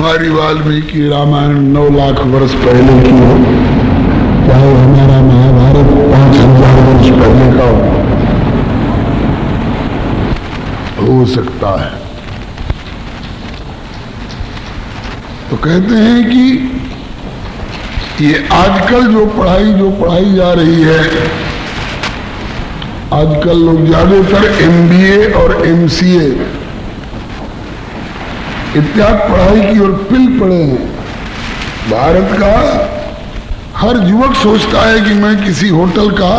हमारी वाल्मीकि रामायण 9 लाख वर्ष पहले की हो, चाहे हमारा महाभारत 5000 वर्ष पहले का हो सकता है। तो कहते हैं कि ये आजकल जो पढ़ाई जा रही है, आजकल लोग ज्यादातर MBA और MCA इत्यादि पढ़ाई की ओर पिल पड़े हैं। भारत का हर युवक सोचता है कि मैं किसी होटल का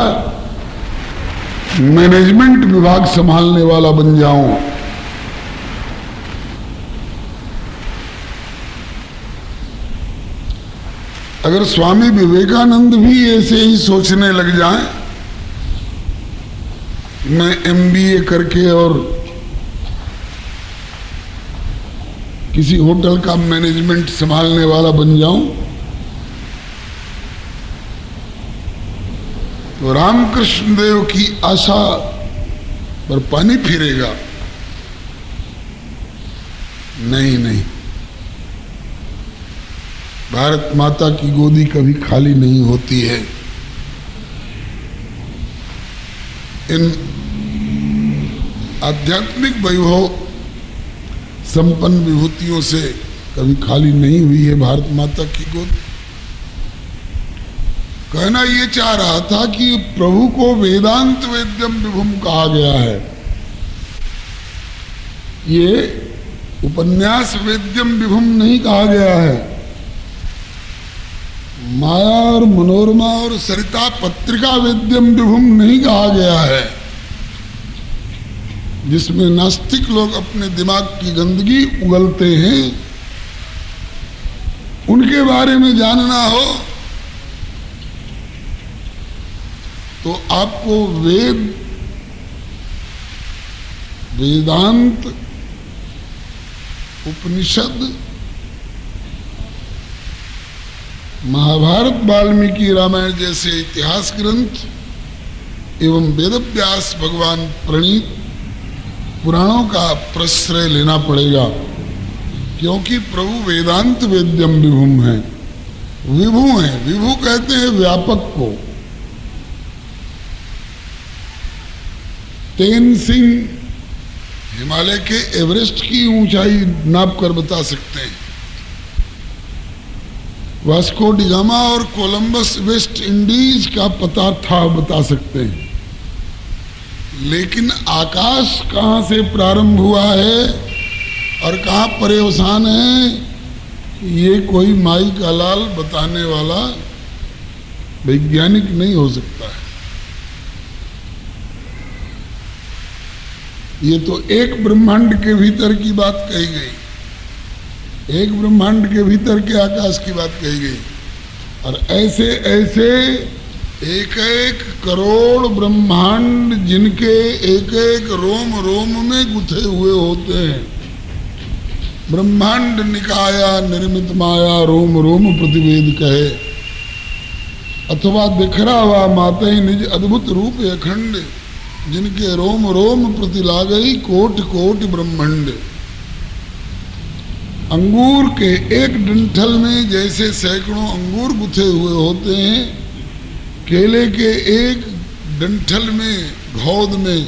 मैनेजमेंट विभाग संभालने वाला बन जाऊं। अगर स्वामी विवेकानंद भी ऐसे ही सोचने लग जाएं, मैं MBA करके और किसी होटल का मैनेजमेंट संभालने वाला बन जाऊं, तो रामकृष्ण देव की आशा पर पानी फिरेगा। नहीं, भारत माता की गोदी कभी खाली नहीं होती है। इन आध्यात्मिक वैभव संपन्न विभूतियों से कभी खाली नहीं हुई है भारत माता की गोद। कहना ये चाह रहा था कि प्रभु को वेदांत वेद्यम विभुम कहा गया है। ये उपन्यास वेद्यम विभुम नहीं कहा गया है। माया और मनोरमा और सरिता पत्रिका वेद्यम विभुम नहीं कहा गया है, जिसमें नास्तिक लोग अपने दिमाग की गंदगी उगलते हैं। उनके बारे में जानना हो तो आपको वेदांत, उपनिषद, महाभारत, वाल्मीकि रामायण जैसे इतिहास ग्रंथ एवं वेदव्यास भगवान प्रणीत पुराणों का प्रश्रय लेना पड़ेगा, क्योंकि प्रभु वेदांत वेद्यम विभुम है, विभु है। विभु कहते हैं व्यापक को। तेनसिंह हिमालय के एवरेस्ट की ऊंचाई नाप कर बता सकते हैं। वास्को डी गामा और कोलंबस वेस्ट इंडीज का पता था बता सकते हैं, लेकिन आकाश कहां से प्रारंभ हुआ है और कहां पर्यवसान है, ये कोई माई का लाल बताने वाला वैज्ञानिक नहीं हो सकता है। ये तो एक ब्रह्मांड के भीतर की बात कही गई, एक ब्रह्मांड के भीतर के आकाश की बात कही गई, और ऐसे ऐसे एक एक करोड़ ब्रह्मांड जिनके एक एक रोम रोम में गुथे हुए होते हैं। ब्रह्मांड निकाया निर्मित माया रोम रोम प्रतिवेद कहे, अथवा दिखरा हुआ माते निज अद्भुत रूप अखंड, जिनके रोम रोम प्रति लागई कोटि कोटि ब्रह्मांड। अंगूर के एक डंठल में जैसे सैकड़ों अंगूर गुथे हुए होते हैं, केले के एक डंठल में, घौद में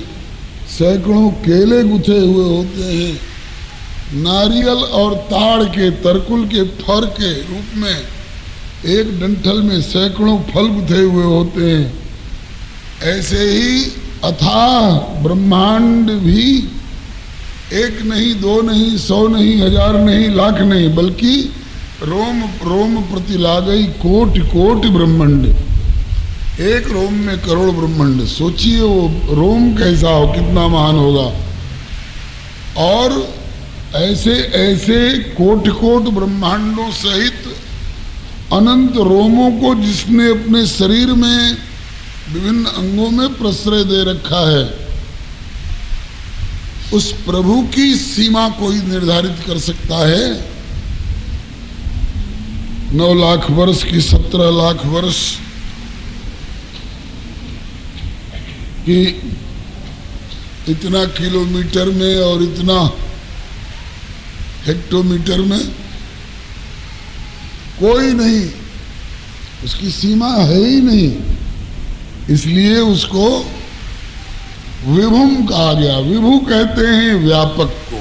सैकड़ों केले गुथे हुए होते हैं। नारियल और ताड़ के, तरकुल के फर के रूप में एक डंठल में सैकड़ों फल गुथे हुए होते हैं। ऐसे ही अथाह ब्रह्मांड भी एक नहीं, दो नहीं, 100 नहीं, 1000 नहीं, लाख नहीं, बल्कि रोम रोम प्रति लागई कोटि कोटि ब्रह्मांड। एक रोम में करोड़ ब्रह्मांड। सोचिए वो रोम कैसा हो, कितना महान होगा। और ऐसे ऐसे कोटि कोटि ब्रह्मांडों सहित अनंत रोमों को जिसने अपने शरीर में विभिन्न अंगों में प्रश्रय दे रखा है, उस प्रभु की सीमा कोई निर्धारित कर सकता है? 9 लाख वर्ष की 17 लाख वर्ष कि इतना किलोमीटर में और इतना हेक्टोमीटर में कोई नहीं, उसकी सीमा है ही नहीं, इसलिए उसको विभुम कहा गया। विभु कहते हैं व्यापक को।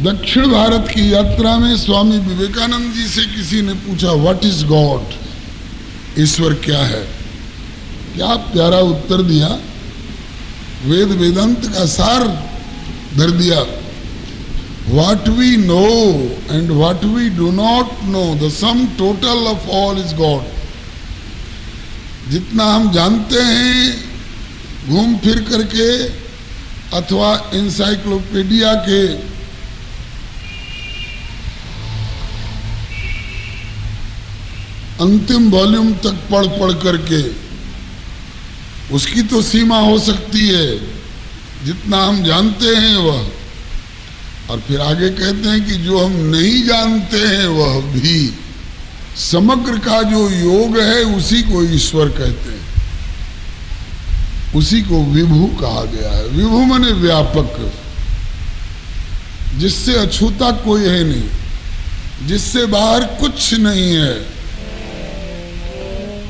दक्षिण भारत की यात्रा में स्वामी विवेकानंद जी से किसी ने पूछा व्हाट इज गॉड, ईश्वर क्या है? क्या प्यारा उत्तर दिया, वेद वेदांत का सार धर दिया। What we know and what we do not know, the sum total of all is God. जितना हम जानते हैं घूम फिर करके अथवा इंसाइक्लोपीडिया के अंतिम वॉल्यूम तक पढ़ पढ़ करके, उसकी तो सीमा हो सकती है, जितना हम जानते हैं वह। और फिर आगे कहते हैं कि जो हम नहीं जानते हैं वह भी, समग्र का जो योग है उसी को ईश्वर कहते हैं, उसी को विभु कहा गया है। विभु माने व्यापक, जिससे अछूता कोई है नहीं, जिससे बाहर कुछ नहीं है।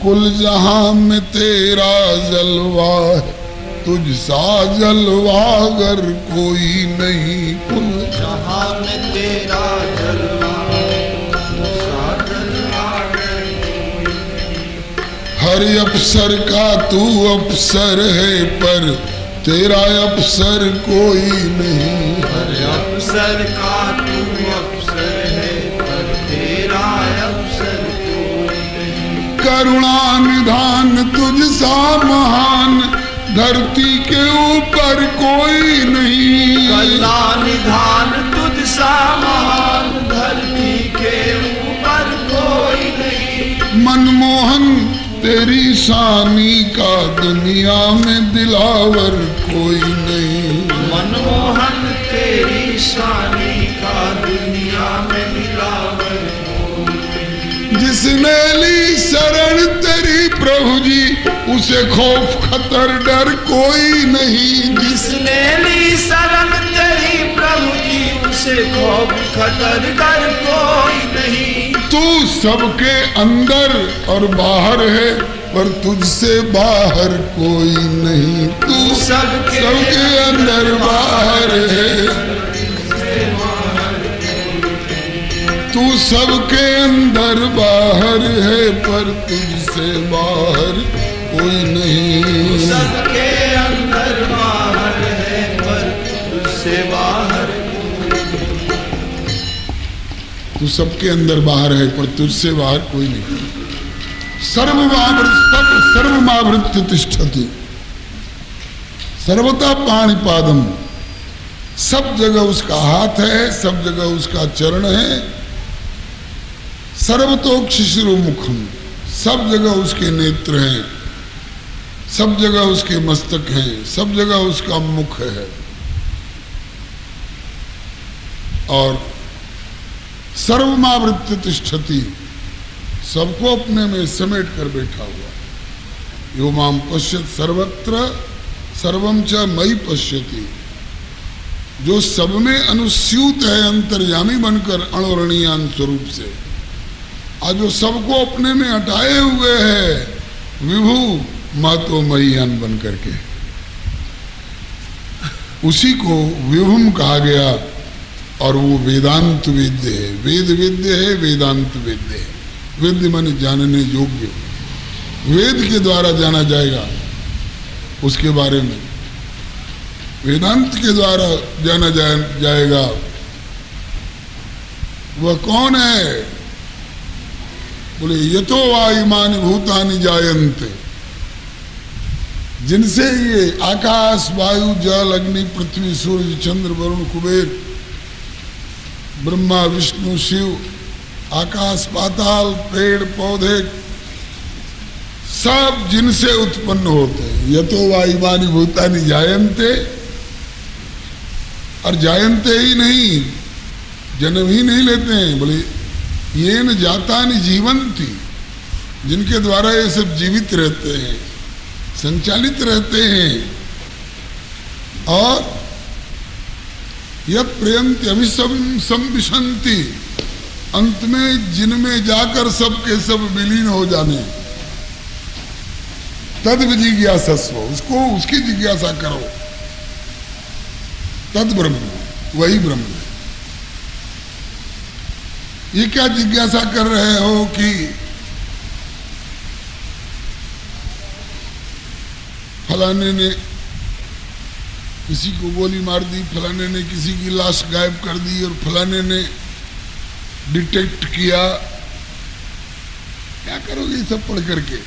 कुल जहां में तेरा जलवा है, तुझ सा जलवा अगर कोई नहीं। कुल जहां में तेरा जलवा है, तुझ सा जलवा अगर कोई नहीं। हर अफसर का तू अफसर है, पर तेरा अफसर कोई नहीं। हर अफसर का तू अफसर है, पर तेरा अफसर कोई नहीं। करुणा निधान तुझ सा महान, धरती के ऊपर कोई नहीं। करुणा निधान तुझ सा महान, धरती के ऊपर कोई नहीं। मनमोहन तेरी शानी का दुनिया में दिलावर कोई नहीं। मनमोहन तेरी शानी का दुनिया में दिलावर कोई नहीं। जिसने ली शरण तेरी प्रभु जी, उसे खौफ खतर डर कोई नहीं। जिसने ली शरण तेरी प्रभु जी, उसे खौफ खतर डर कोई नहीं। तू सबके अंदर और बाहर है, पर तुझसे बाहर कोई नहीं। तू सबके अंदर बाहर है, तू सबके अंदर बाहर है, पर तुझसे बाहर कोई नहीं। सबके अंदर बाहर है, पर तुझसे बाहर। तू सबके अंदर बाहर है, पर तुझसे बाहर कोई नहीं। सर्वमावृत्य तिष्ठति, सर्वता पाणिपादम। सब जगह उसका हाथ है, सब जगह उसका चरण है। सर्वतोक्षिशिरो मुखम, सब जगह उसके नेत्र हैं, सब जगह उसके मस्तक हैं, सब जगह उसका मुख है। और सर्वमावृत्य तिष्ठति, सबको अपने में समेट कर बैठा हुआ। यो माम पश्यत सर्वत्र सर्वम च मयि पश्यति, जो सब में अनुस्यूत है अंतर्यामी बनकर अणोरणीयान स्वरूप से, और जो सबको अपने में हटाए हुए है विभु मातो मयियान बन करके, उसी को विभुम कहा गया। और वो वेदांत वेद्य है, वेद वेद्य है, वेदांत वेद्य है। वेद्य माने जानने योग्य, वेद के द्वारा जाना जाएगा उसके बारे में, वेदांत के द्वारा जाना जाएगा। वह कौन है? बोले यतो वा इमानि भूतानि जायन्ते, जिनसे ये आकाश वायु जल अग्नि पृथ्वी सूर्य चंद्र वरुण कुबेर ब्रह्मा विष्णु शिव, आकाश पाताल पेड़ पौधे सब जिनसे उत्पन्न होते हैं। यतो वा इमानि भूतानि जायन्ते, और जायन्ते ही नहीं, जन्म ही नहीं लेते हैं। बोले ये न जातानि जीवंती, जिनके द्वारा ये सब जीवित रहते हैं, संचालित रहते हैं। और यत् प्रयन्ति अभिसंविशन्ति, अंत में जिनमें जाकर सब के सब विलीन हो जाने, तद जिज्ञासस्व, उसको उसकी जिज्ञासा करो। तद ब्रह्म, वही ब्रह्म है। ये क्या जिज्ञासा कर रहे हो कि फलाने ने किसी को गोली मार दी, फलाने ने किसी की लाश गायब कर दी और फलाने ने डिटेक्ट किया, क्या करोगे ये सब पढ़ करके?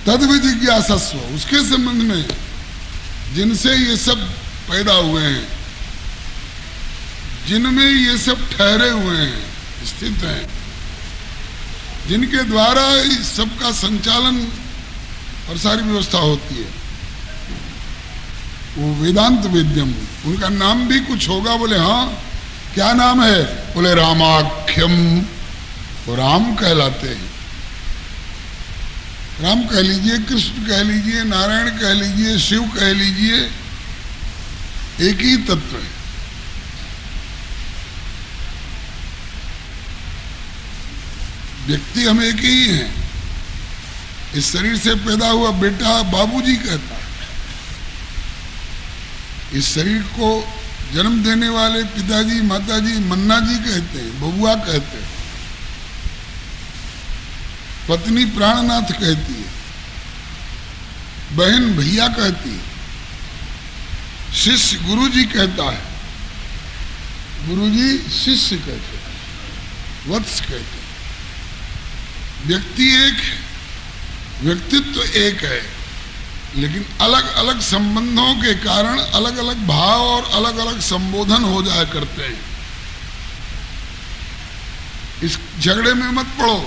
तद्व जिज्ञासस्व, उसके संबंध में जिनसे ये सब पैदा हुए हैं, जिनमें ये सब ठहरे हुए हैं, स्थित हैं, जिनके द्वारा इस सबका संचालन और सारी व्यवस्था होती है, वो वेदांत वेद्यम। उनका नाम भी कुछ होगा। बोले हाँ, क्या नाम है? बोले रामाख्यम, वो राम कहलाते हैं। राम कह लीजिए, कृष्ण कह लीजिए, नारायण कह लीजिए, शिव कह लीजिए, एक ही तत्व है। व्यक्ति हम एक ही हैं। इस शरीर से पैदा हुआ बेटा बाबूजी कहता है, इस शरीर को जन्म देने वाले पिताजी माताजी मन्ना जी कहते हैं, बबुआ कहते हैं, पत्नी प्राणनाथ कहती है, बहन भैया कहती है, शिष्य गुरुजी कहता है, गुरुजी शिष्य कहते हैं, वत्स कहते हैं। व्यक्ति एक है, व्यक्तित्व एक है, लेकिन अलग अलग संबंधों के कारण अलग अलग भाव और अलग अलग संबोधन हो जाया करते हैं। इस झगड़े में मत पड़ो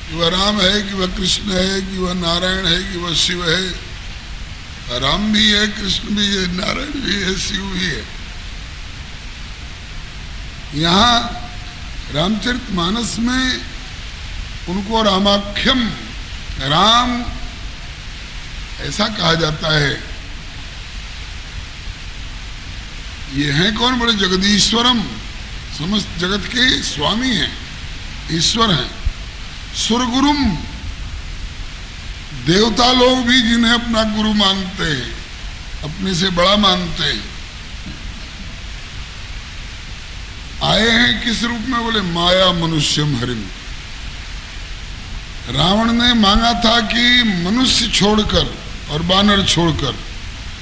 कि वह राम है, कि वह कृष्ण है, कि वह नारायण है, कि वह शिव है। राम भी है, कृष्ण भी है, नारायण भी है, शिव भी है। यहाँ रामचरितमानस में उनको रामाख्यम, राम ऐसा कहा जाता है। ये हैं कौन? बड़े जगदीश्वरम, समस्त जगत के स्वामी हैं, ईश्वर हैं। सुरगुरुम, देवता लोग भी जिन्हें अपना गुरु मानते हैं, अपने से बड़ा मानते हैं, आए हैं किस रूप में? बोले माया मनुष्यम हरिम। रावण ने मांगा था कि मनुष्य छोड़कर और बानर छोड़कर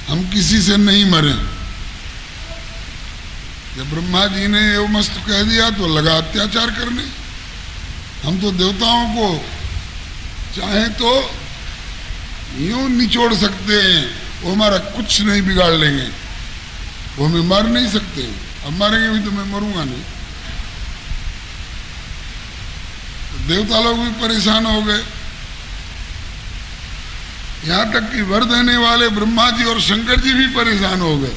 हम किसी से नहीं मरे। जब ब्रह्मा जी ने एवं मस्त कह दिया तो लगा अत्याचार करने। हम तो देवताओं को चाहे तो यूं निचोड़ सकते हैं, वो हमारा कुछ नहीं बिगाड़ लेंगे, वो हमें मार नहीं सकते। अब मारेंगे भी तो मैं मरूंगा नहीं। तो देवता लोग भी परेशान हो गए, यहां तक कि वर देने वाले ब्रह्मा जी और शंकर जी भी परेशान हो गए।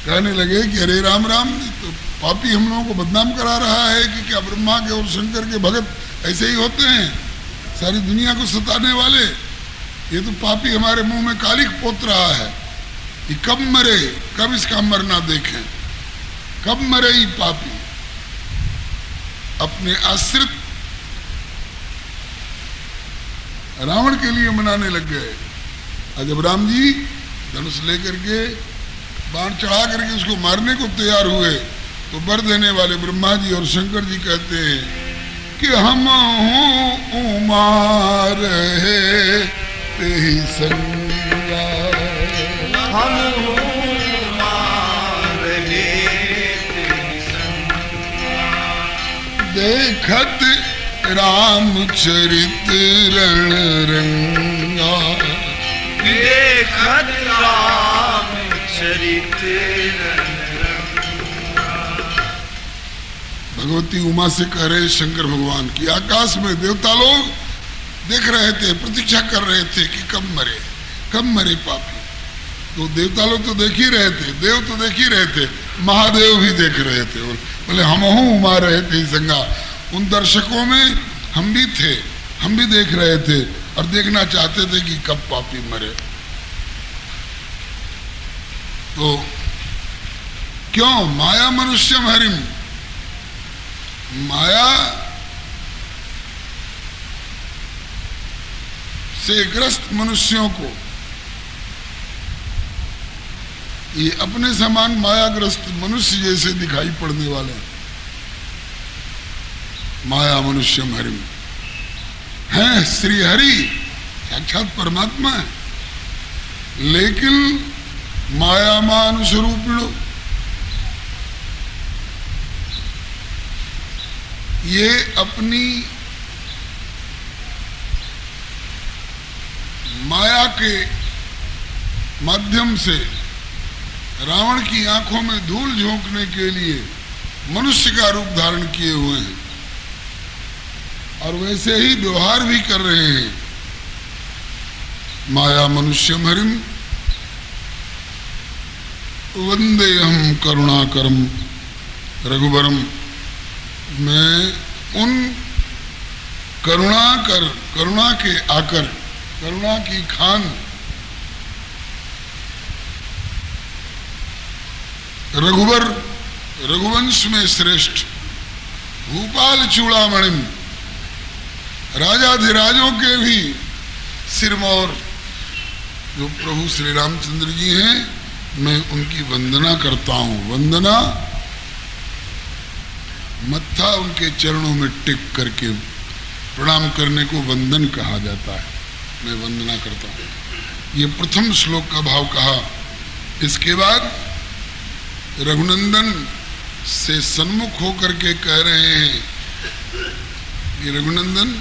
कहने लगे कि अरे राम राम, तो पापी हम लोगों को बदनाम करा रहा है कि क्या ब्रह्मा के और शंकर के भगत ऐसे ही होते हैं, सारी दुनिया को सताने वाले। ये तो पापी हमारे मुंह में कालिख पोत रहा है कि कब मरे, कब इसका मरना देखें, कब मरे ये पापी। अपने आश्रित रावण के लिए मनाने लग गए। और जब राम जी धनुष लेकर के बाण चढ़ा करके उसको मारने को तैयार हुए तो वर देने वाले ब्रह्मा जी और शंकर जी कहते हैं कि हम उमा रहे तेहि संगा, हम उमा रहे तेहि संगा, देखत रामचरित रण रंगा, देखत रामचरित रण रंगा। भगवती उमा से कह रहे शंकर भगवान की आकाश में देवता लोग देख रहे थे, प्रतीक्षा कर रहे थे कि कब मरे पापी। तो देवता लोग तो देख ही रहे थे, देव तो देख ही रहे थे, महादेव भी देख रहे थे। बोले हम उमा रहे थे संगा। उन दर्शकों में हम भी थे, हम भी देख रहे थे और देखना चाहते थे कि कब पापी मरे। तो क्यों माया मनुष्यम हरिम, माया से ग्रस्त मनुष्यों को, ये अपने समान मायाग्रस्त मनुष्य जैसे दिखाई पड़ने वाले माया मनुष्यम हरिम हैं। श्री हरि साक्षात परमात्मा है, लेकिन माया मानुस्वरूपिणो, ये अपनी माया के माध्यम से रावण की आंखों में धूल झोंकने के लिए मनुष्य का रूप धारण किए हुए हैं और वैसे ही व्यवहार भी कर रहे हैं। माया मनुष्यम हरिम वंदेहम करुणाकरम रघुवरम, मैं उन करुणा के आकर, करुणा की खान रघुवर, रघुवंश में श्रेष्ठ भूपाल चूड़ामणिम, राजाधिराजों के भी सिरमौर जो प्रभु श्री रामचंद्र जी हैं, मैं उनकी वंदना करता हूं। वंदना मत्था उनके चरणों में टिक करके प्रणाम करने को वंदन कहा जाता है। मैं वंदना करता हूं। ये प्रथम श्लोक का भाव कहा। इसके बाद रघुनंदन से सन्मुख होकर के कह रहे हैं कि रघुनंदन,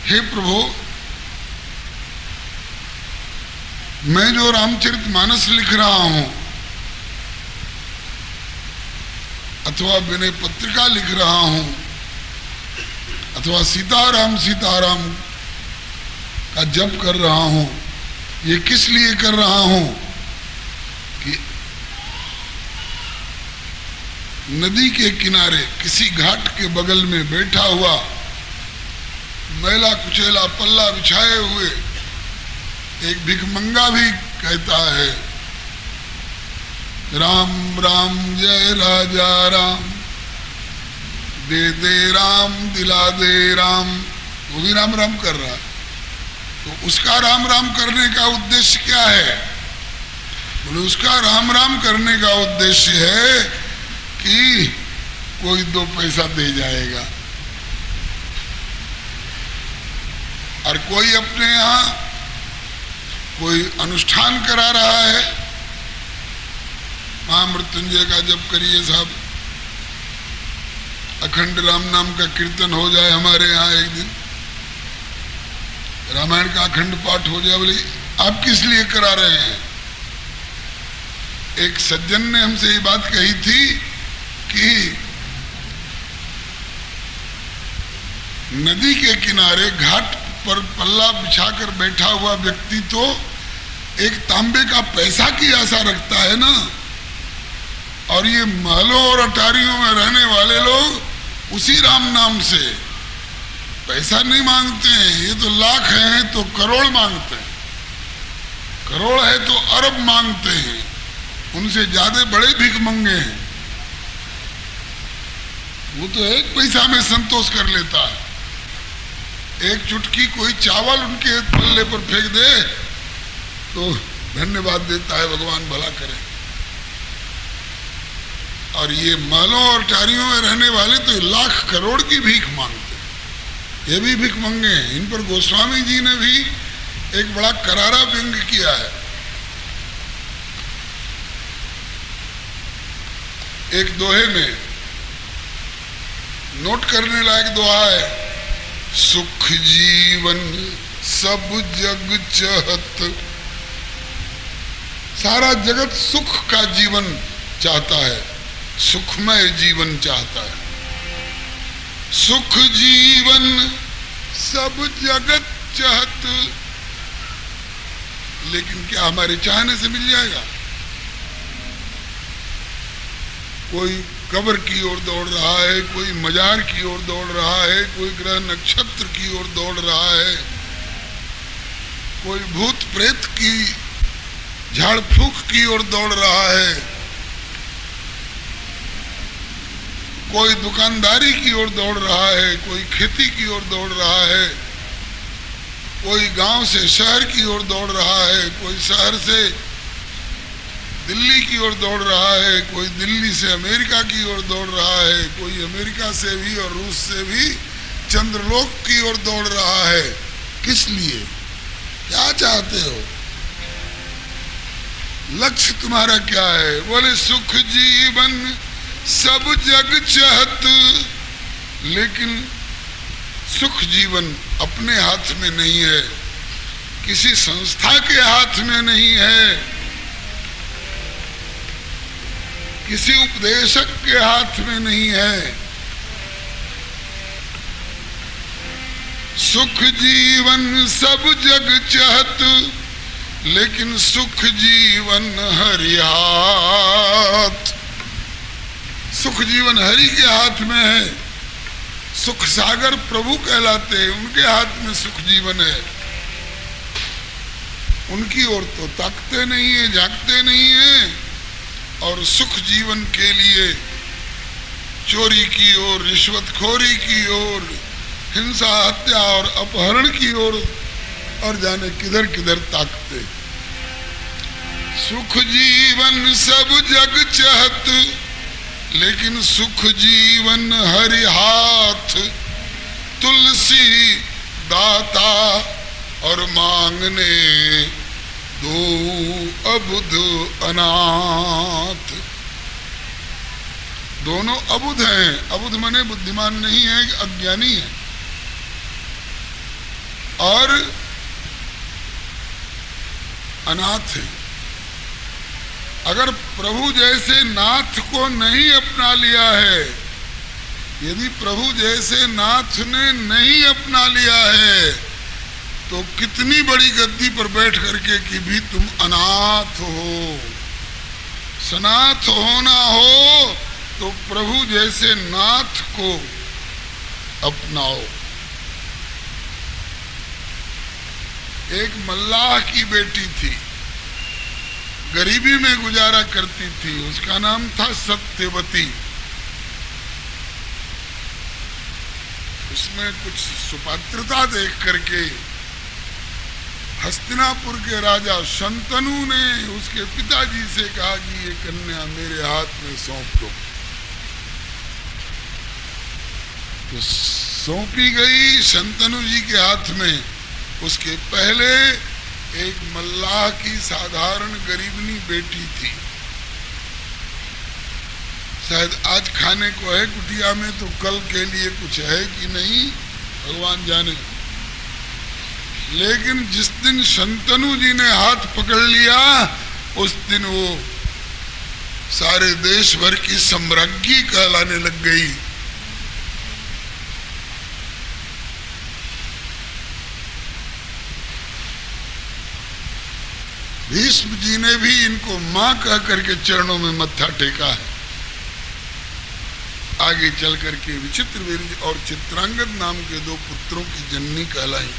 हे प्रभु, मैं जो रामचरितमानस लिख रहा हूं अथवा विनय पत्रिका लिख रहा हूं अथवा सीताराम सीताराम का जप कर रहा हूं, ये किस लिए कर रहा हूं कि नदी के किनारे किसी घाट के बगल में बैठा हुआ मैला कुचेला पल्ला बिछाए हुए एक भिखमंगा भी कहता है, राम राम जय राजा राम, दे दे राम दिला दे राम। वो भी राम राम कर रहा है। तो उसका राम राम करने का उद्देश्य क्या है? बोले उसका राम राम करने का उद्देश्य है कि कोई 2 पैसा दे जाएगा और कोई अपने यहां कोई अनुष्ठान करा रहा है, महामृत्युंजय का जप करिए साहब, अखंड राम नाम का कीर्तन हो जाए हमारे यहाँ एक दिन, रामायण का अखंड पाठ हो जाए। बोले आप किस लिए करा रहे हैं? एक सज्जन ने हमसे ये बात कही थी कि नदी के किनारे घाट पर पल्ला बिछाकर बैठा हुआ व्यक्ति तो एक तांबे का पैसा की आशा रखता है ना, और ये महलों और अटारियों में रहने वाले लोग उसी राम नाम से पैसा नहीं मांगते हैं। ये तो लाख हैं तो करोड़ मांगते हैं, करोड़ है तो अरब मांगते हैं, उनसे ज्यादा बड़े भीख मंगे हैं। वो तो 1 पैसा में संतोष कर लेता है। एक चुटकी कोई चावल उनके पल्ले पर फेंक दे तो धन्यवाद देता है, भगवान भला करे। और ये महलों और टारियों में रहने वाले तो लाख करोड़ की भीख मांगते हैं, ये भी भीख मंगे हैं। इन पर गोस्वामी जी ने भी एक बड़ा करारा व्यंग किया है। एक दोहे में नोट करने लायक दोहा है, सुख जीवन सब जग चाहत, सारा जगत सुख का जीवन चाहता है, सुखमय जीवन चाहता है। सुख जीवन सब जगत चाहत, लेकिन क्या हमारे चाहने से मिल जाएगा? कोई कब्र की ओर दौड़ रहा है, कोई मजार की ओर दौड़ रहा है, कोई ग्रह नक्षत्र की ओर दौड़ रहा है, कोई भूत प्रेत की झाड़ फूक की ओर दौड़ रहा है, कोई दुकानदारी की ओर दौड़ रहा है, कोई खेती की ओर दौड़ रहा है, कोई गांव से शहर की ओर दौड़ रहा है, कोई शहर से दिल्ली की ओर दौड़ रहा है, कोई दिल्ली से अमेरिका की ओर दौड़ रहा है, कोई अमेरिका से भी और रूस से भी चंद्रलोक की ओर दौड़ रहा है। किस लिए? क्या चाहते हो? लक्ष्य तुम्हारा क्या है? बोले सुख जीवन सब जग चाहत, लेकिन सुख जीवन अपने हाथ में नहीं है, किसी संस्था के हाथ में नहीं है, किसी उपदेशक के हाथ में नहीं है। सुख जीवन सब जग चाहत, लेकिन सुख जीवन हरि हाथ। सुख जीवन हरि के हाथ में है। सुख सागर प्रभु कहलाते हैं, उनके हाथ में सुख जीवन है। उनकी ओर तो ताकते नहीं है, झांकते नहीं है, और सुख जीवन के लिए चोरी की ओर, रिश्वतखोरी की ओर, हिंसा, हत्या और अपहरण की ओर और जाने किधर किधर ताकते। सुख जीवन सब जग चाहत, लेकिन सुख जीवन हरि हाथ। तुलसी दाता और मांगने दो अबुध अनाथ। दोनों अबुध हैं। अबुध माने बुद्धिमान नहीं है, अज्ञानी है। और अनाथ है। अगर प्रभु जैसे नाथ को नहीं अपना लिया है, यदि प्रभु जैसे नाथ ने नहीं अपना लिया है, तो कितनी बड़ी गद्दी पर बैठ करके कि भी तुम अनाथ हो। सनाथ होना हो तो प्रभु जैसे नाथ को अपनाओ। एक मल्लाह की बेटी थी, गरीबी में गुजारा करती थी। उसका नाम था सत्यवती। उसमें कुछ सुपात्रता देख करके हस्तिनापुर के राजा शंतनु ने उसके पिताजी से कहा कि ये कन्या मेरे हाथ में सौंप दो। तो सौंपी गई शंतनु जी के हाथ में। उसके पहले एक मल्लाह की साधारण गरीबनी बेटी थी। शायद आज खाने को है कुटिया में, तो कल के लिए कुछ है कि नहीं भगवान जाने। लेकिन जिस दिन शंतनु जी ने हाथ पकड़ लिया, उस दिन वो सारे देश भर की सम्राज्ञी कहलाने लग गई। भीष्म जी ने भी इनको मां कह करके चरणों में मत्था टेका है। आगे चल करके विचित्रवीर्य और चित्रांगद नाम के दो पुत्रों की जननी कहलाई।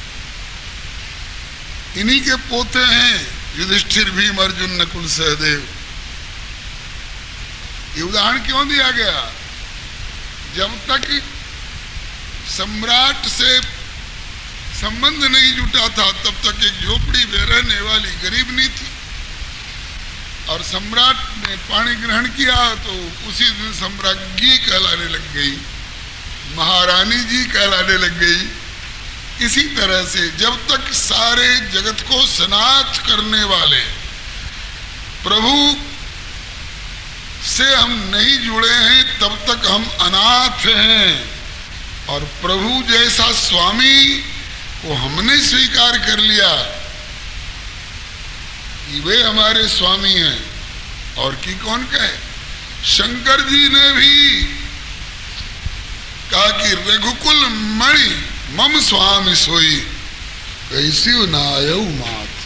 इन्हीं के पोते हैं युधिष्ठिर, भीम, अर्जुन, नकुल, सहदेव। ये उदाहरण क्यों दिया गया? जब तक सम्राट से संबंध नहीं जुटा था, तब तक एक झोपड़ी में रहने वाली गरीबनी थी। और सम्राट ने पाणी ग्रहण किया तो उसी दिन सम्राज्ञी कहलाने लग गई, महारानी जी कहलाने लग गई। इसी तरह से जब तक सारे जगत को सनाथ करने वाले प्रभु से हम नहीं जुड़े हैं, तब तक हम अनाथ हैं। और प्रभु जैसा स्वामी को हमने स्वीकार कर लिया कि वे हमारे स्वामी हैं, और कि कौन कहे? शंकर जी ने भी कहा कि रघुकुल मणि मम स्वामी सोई, कैसी नायऊ मात।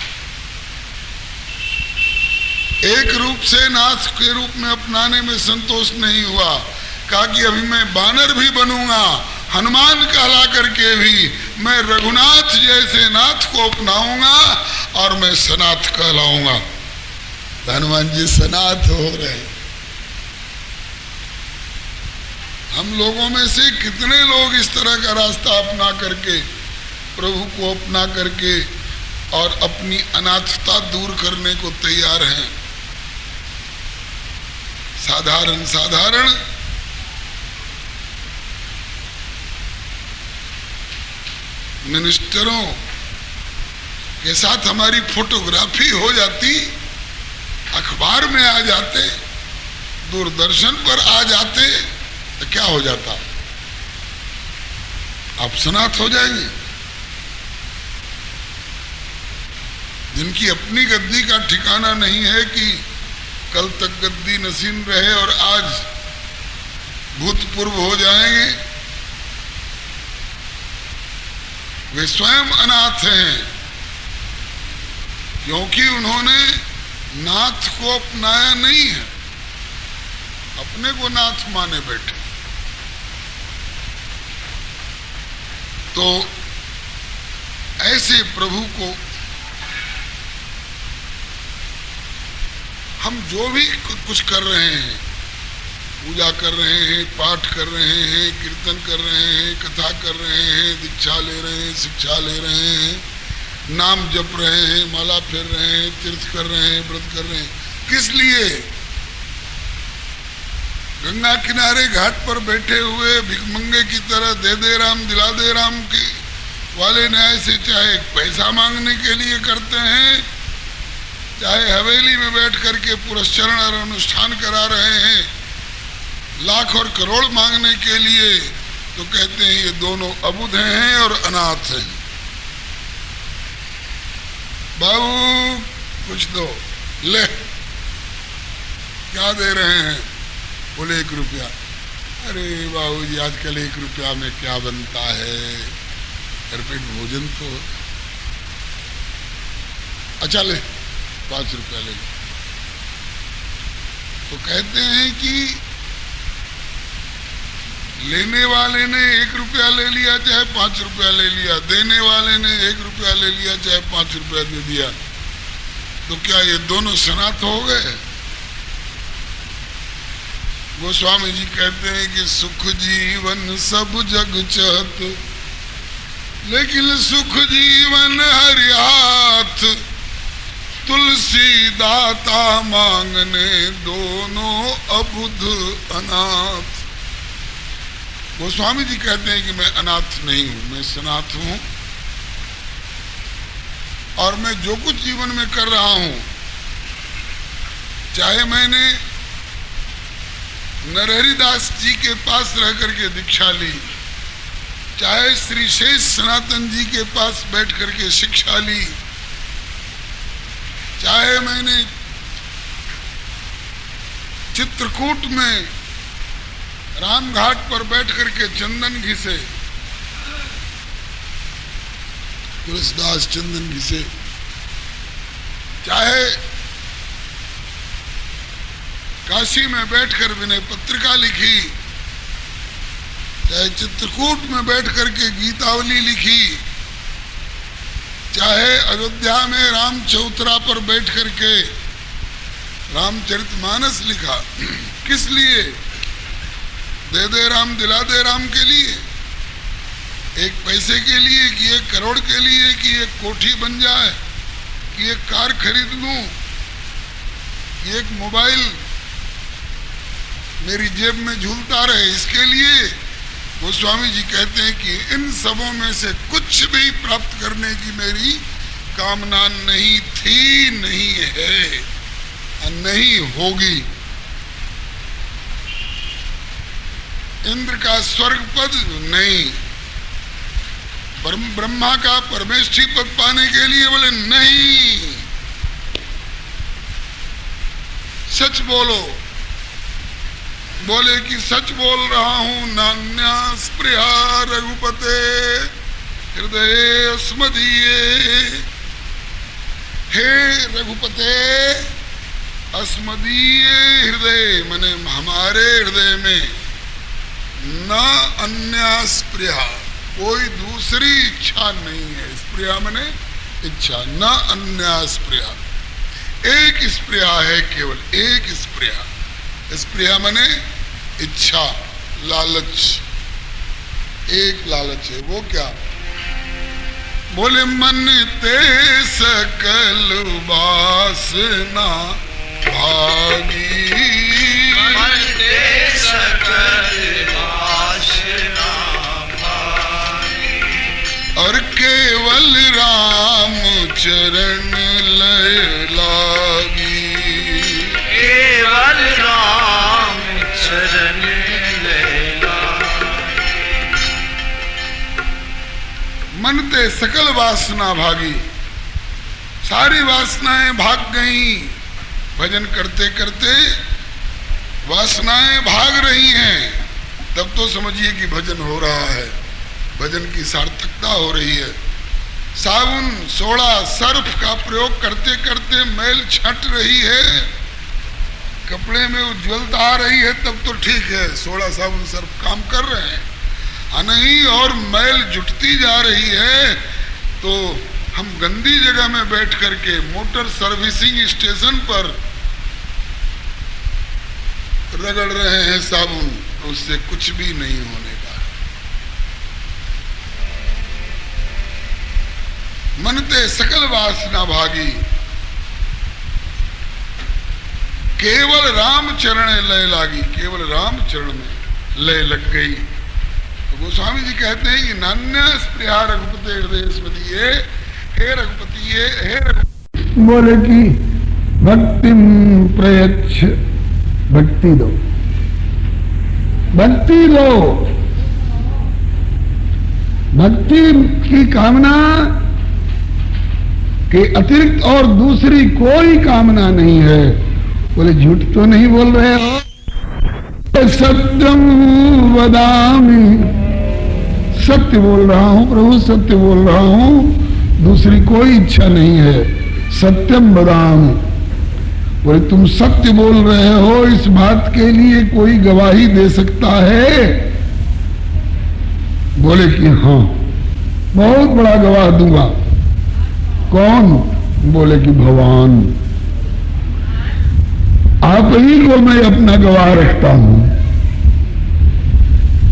एक रूप से नाथ के रूप में अपनाने में संतोष नहीं हुआ। कहा कि अभी मैं बानर भी बनूंगा, हनुमान कहला करके भी मैं रघुनाथ जैसे नाथ को अपनाऊंगा और मैं सनाथ कहलाऊंगा। हनुमान जी सनाथ हो रहे हैं। हम लोगों में से कितने लोग इस तरह का रास्ता अपना करके, प्रभु को अपना करके और अपनी अनाथता दूर करने को तैयार हैं। साधारण साधारण मिनिस्टरों के साथ हमारी फोटोग्राफी हो जाती, अखबार में आ जाते, दूरदर्शन पर आ जाते, तो क्या हो जाता? आप सनाथ हो जाएंगे। जिनकी अपनी गद्दी का ठिकाना नहीं है कि कल तक गद्दी नसीन रहे और आज भूतपूर्व हो जाएंगे, वे स्वयं अनाथ हैं, क्योंकि उन्होंने नाथ को अपनाया नहीं है, अपने को नाथ माने बैठे। तो ऐसे प्रभु को हम जो भी कुछ कर रहे हैं, पूजा कर रहे हैं, पाठ कर रहे हैं, कीर्तन कर रहे हैं, कथा कर रहे हैं, दीक्षा ले रहे हैं, शिक्षा ले रहे हैं, नाम जप रहे हैं, माला फेर रहे हैं, तीर्थ कर रहे हैं, व्रत कर रहे हैं, किस लिए? गंगा किनारे घाट पर बैठे हुए भिखमंगे की तरह दे दे राम दिला दे राम के वाले न्याय से चाहे पैसा मांगने के लिए करते हैं, चाहे हवेली में बैठ करके पुरस्चरण और अनुष्ठान करा रहे हैं लाख और करोड़ मांगने के लिए, तो कहते हैं ये दोनों अबुध हैं और अनाथ हैं। बाबू कुछ दो, ले, क्या दे रहे हैं? बोले 1 रुपया। अरे बाबू जी आजकल 1 रुपया में क्या बनता है, पेट भोजन तो। अच्छा ले 5 रुपया ले लो। तो कहते हैं कि लेने वाले ने 1 रुपया ले लिया चाहे 5 रुपया ले लिया, देने वाले ने 1 रुपया ले लिया चाहे 5 रुपया दे दिया, तो क्या ये दोनों सनाथ हो गए? गोस्वामी जी कहते हैं कि सुख जीवन सब जग चहत, लेकिन सुख जीवन हरि हाथ, तुलसी दाता मांगने दोनों अबुध अनाथ। गोस्वामी जी कहते हैं कि मैं अनाथ नहीं हूं, मैं सनाथ हूं, और मैं जो कुछ जीवन में कर रहा हूं, चाहे मैंने नरहरिदास जी के पास रह करके दीक्षा ली, चाहे श्री शेष सनातन जी के पास बैठ करके शिक्षा ली, चाहे मैंने चित्रकूट में राम घाट पर बैठ करके चंदन घिसे, तुलसीदास चंदन घिसे, चाहे काशी में बैठकर विनय पत्रिका लिखी, चाहे चित्रकूट में बैठ करके गीतावली लिखी, चाहे अयोध्या में राम चौतरा पर बैठ करके रामचरितमानस लिखा। किस लिए? दे दे राम दिला दे राम के लिए, 1 पैसे के लिए, कि 1 करोड़ के लिए, कि 1 कोठी बन जाए, कि 1 कार खरीद लूं, कि 1 मोबाइल मेरी जेब में झूलता रहे, इसके लिए? गोस्वामी जी कहते हैं कि इन सबों में से कुछ भी प्राप्त करने की मेरी कामना नहीं थी, नहीं है और नहीं होगी। इंद्र का स्वर्ग पद नहीं, ब्रह्मा का परमेष्ठी पद पाने के लिए बोले नहीं, सच बोलो, बोले कि सच बोल रहा हूं, नान्या स्पृहा रघुपते हृदय अस्मदीये। हे रघुपते, अस्मदीय हृदय माने हमारे हृदय में न अन्य स्पृहा, कोई दूसरी इच्छा नहीं है। स्पृहा माने इच्छा, न अन्य स्पृहा, एक स्प्रिया है, केवल एक स्प्रिया। स्प्रिया माने इच्छा, लालच, एक लालच है। वो क्या? बोले मन ते सकल वासना भागी, मन ते सकल वासना भागी, और केवल राम चरण लय लागी, केवल राम चरण लय लागी। मन ते सकल वासना भागी, सारी वासनाएं भाग गई। भजन करते करते वासनाएं भाग रही हैं, तब तो समझिए कि भजन हो रहा है, भजन की सार्थकता हो रही है। साबुन, सोडा, सर्फ का प्रयोग करते करते मैल छट रही है, कपड़े में उज्ज्वलता आ रही है, तब तो ठीक है, सोडा साबुन सर्फ काम कर रहे हैं। नहीं, और मैल जुटती जा रही है तो हम गंदी जगह में बैठ करके मोटर सर्विसिंग स्टेशन पर रगड़ रहे हैं साबुन, उससे कुछ भी नहीं होने का। मनते सकल वासना भागी, केवल राम चरण लय लागी, केवल राम चरण में लय लग गई। तो गोस्वामी जी कहते हैं कि नान्य स्प्रिया रघुपते हृदय स्मृतिये, हे रघुपति, हे रघुपति। बोले कि भक्तिम प्रयच्छ, भक्ति दो, भक्ति लो। भक्ति की कामना के अतिरिक्त और दूसरी कोई कामना नहीं है। बोले झूठ तो नहीं बोल रहे हो? सत्यम वदामि, सत्य बोल रहा हूं प्रभु, सत्य बोल रहा हूं, दूसरी कोई इच्छा नहीं है। सत्यम वदामि, बोले तुम सत्य बोल रहे हो, इस बात के लिए कोई गवाही दे सकता है? बोले कि हाँ, बहुत बड़ा गवाह दूंगा। कौन? बोले कि भगवान, आप ही को मैं अपना गवाह रखता हूं।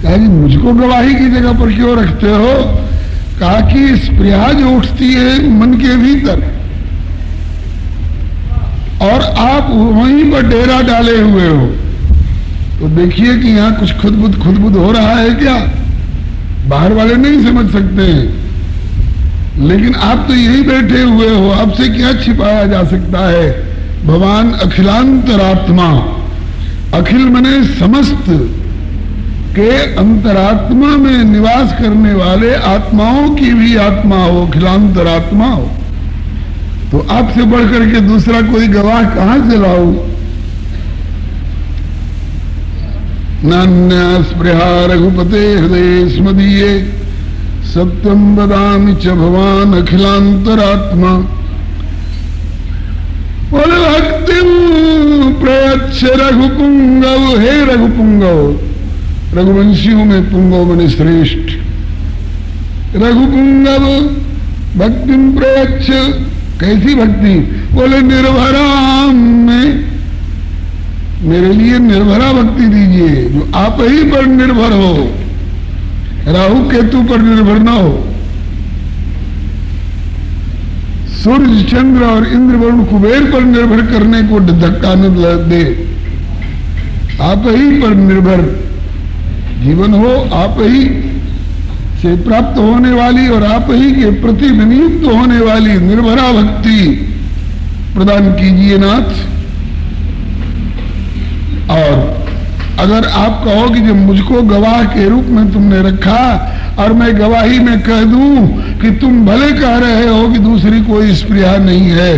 कहा जी मुझको गवाही की जगह पर क्यों रखते हो? कहा कि स्प्रिया जो उठती है मन के भीतर, और आप वहीं पर डेरा डाले हुए हो, तो देखिए कि यहाँ कुछ खुद बुद हो रहा है क्या? बाहर वाले नहीं समझ सकते हैं, लेकिन आप तो यही बैठे हुए हो, आपसे क्या छिपाया जा सकता है? भगवान अखिलांतरात्मा, अखिल मने समस्त के अंतरात्मा में निवास करने वाले आत्माओं की भी आत्मा हो, अखिलांतरात्मा हो, तो आपसे बढ़कर के दूसरा कोई गवाह कहां से लाऊं? नान्या स्पृहा रघुपते हृदय स्मदीये, सत्यम वदामि च भवान अखिलांतरात्मा। बोले भक्तिम प्रयच्छ रघुपुंगव, हे रघुपुंगव, रघुवंशियों में पुंगव बने श्रेष्ठ। रघुपुंगव भक्तिम प्रयच्छ, कैसी भक्ति? बोले निर्भराम में, मेरे लिए निर्भरा भक्ति दीजिए, जो आप ही पर निर्भर हो, राहु केतु पर निर्भर ना हो, सूर्य चंद्र और इंद्र वरुण कुबेर पर निर्भर करने को धक्का न दे। आप ही पर निर्भर जीवन हो, आप ही से प्राप्त होने वाली और आप ही के प्रति नियुक्त होने वाली निर्भरा भक्ति प्रदान कीजिए नाथ। और अगर आप कहो कि जब मुझको गवाह के रूप में तुमने रखा और मैं गवाही में कह दूं कि तुम भले कह रहे हो कि दूसरी कोई स्प्रिया नहीं है,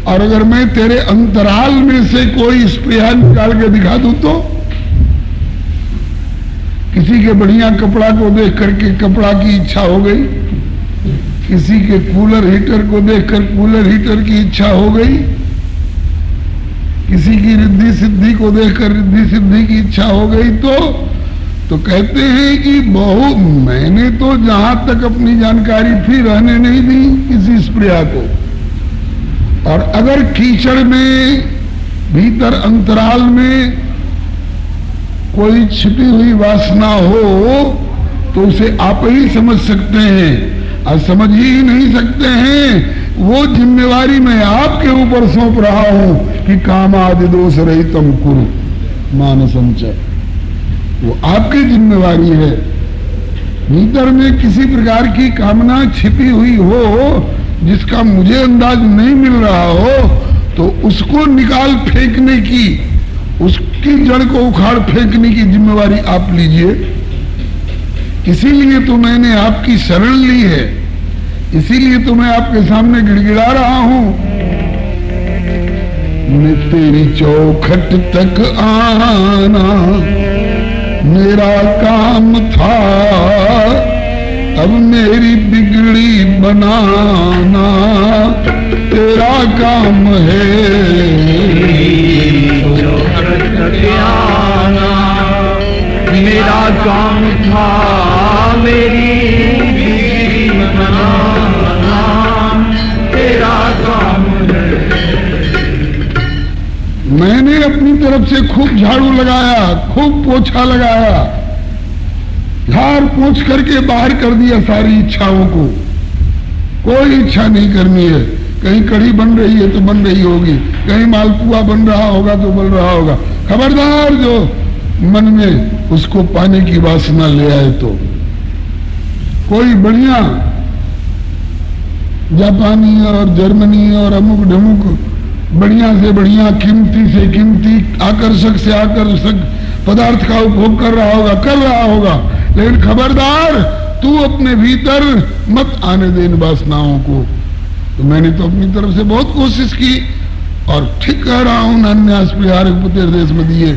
और अगर मैं तेरे अंतराल में से कोई स्प्रिया निकाल के दिखा दूं तो? किसी के बढ़िया कपड़ा को देख करके कपड़ा की इच्छा हो गई, किसी के कूलर हीटर को देखकर कूलर हीटर की इच्छा हो गई, किसी की रिद्धि सिद्धि को देखकर रिद्धि सिद्धि की इच्छा हो गई, तो कहते हैं कि बहु मैंने तो जहां तक अपनी जानकारी थी रहने नहीं दी किसी स्प्रिया को, और अगर कीचड़ में भीतर अंतराल में कोई छिपी हुई वासना हो तो उसे आप ही समझ सकते हैं, और समझ ही नहीं सकते हैं। वो जिम्मेवारी मैं आपके ऊपर सौंप रहा हूं कि काम आदि दोष रहितम कुरु मानसम च, वो आपकी जिम्मेवारी है। भीतर में किसी प्रकार की कामना छिपी हुई हो जिसका मुझे अंदाज नहीं मिल रहा हो तो उसको निकाल फेंकने की, उसकी जड़ को उखाड़ फेंकने की जिम्मेवारी आप लीजिए। इसीलिए तो मैंने आपकी शरण ली है, इसीलिए तो मैं आपके सामने गिड़गिड़ा रहा हूं। मैं तेरी चौखट तक आना मेरा काम था, अब मेरी बिगड़ी बनाना तेरा काम है। मेरा काम था मेरी बिगड़ी बनाना तेरा काम है। मैंने अपनी तरफ से खूब झाड़ू लगाया, खूब पोछा लगाया, झाड़ पोंछ करके बाहर कर दिया सारी इच्छाओं को। कोई इच्छा नहीं करनी है। कहीं कढ़ी बन रही है तो बन रही होगी, कहीं मालपुआ बन रहा होगा तो बन रहा होगा। खबरदार जो मन में उसको पाने की वासना ले आए तो। कोई बढ़िया जापानी और जर्मनी और अमुक ढमुक बढ़िया से बढ़िया कीमती से कीमती आकर्षक से आकर्षक पदार्थ का उपभोग कर रहा होगा, लेकिन खबरदार तू अपने भीतर मत आने दे इन वासनाओं को। तो मैंने तो अपनी तरफ से बहुत कोशिश की और ठीक कह रहा हूं, नान्यास प्रियार पुत्र में दिए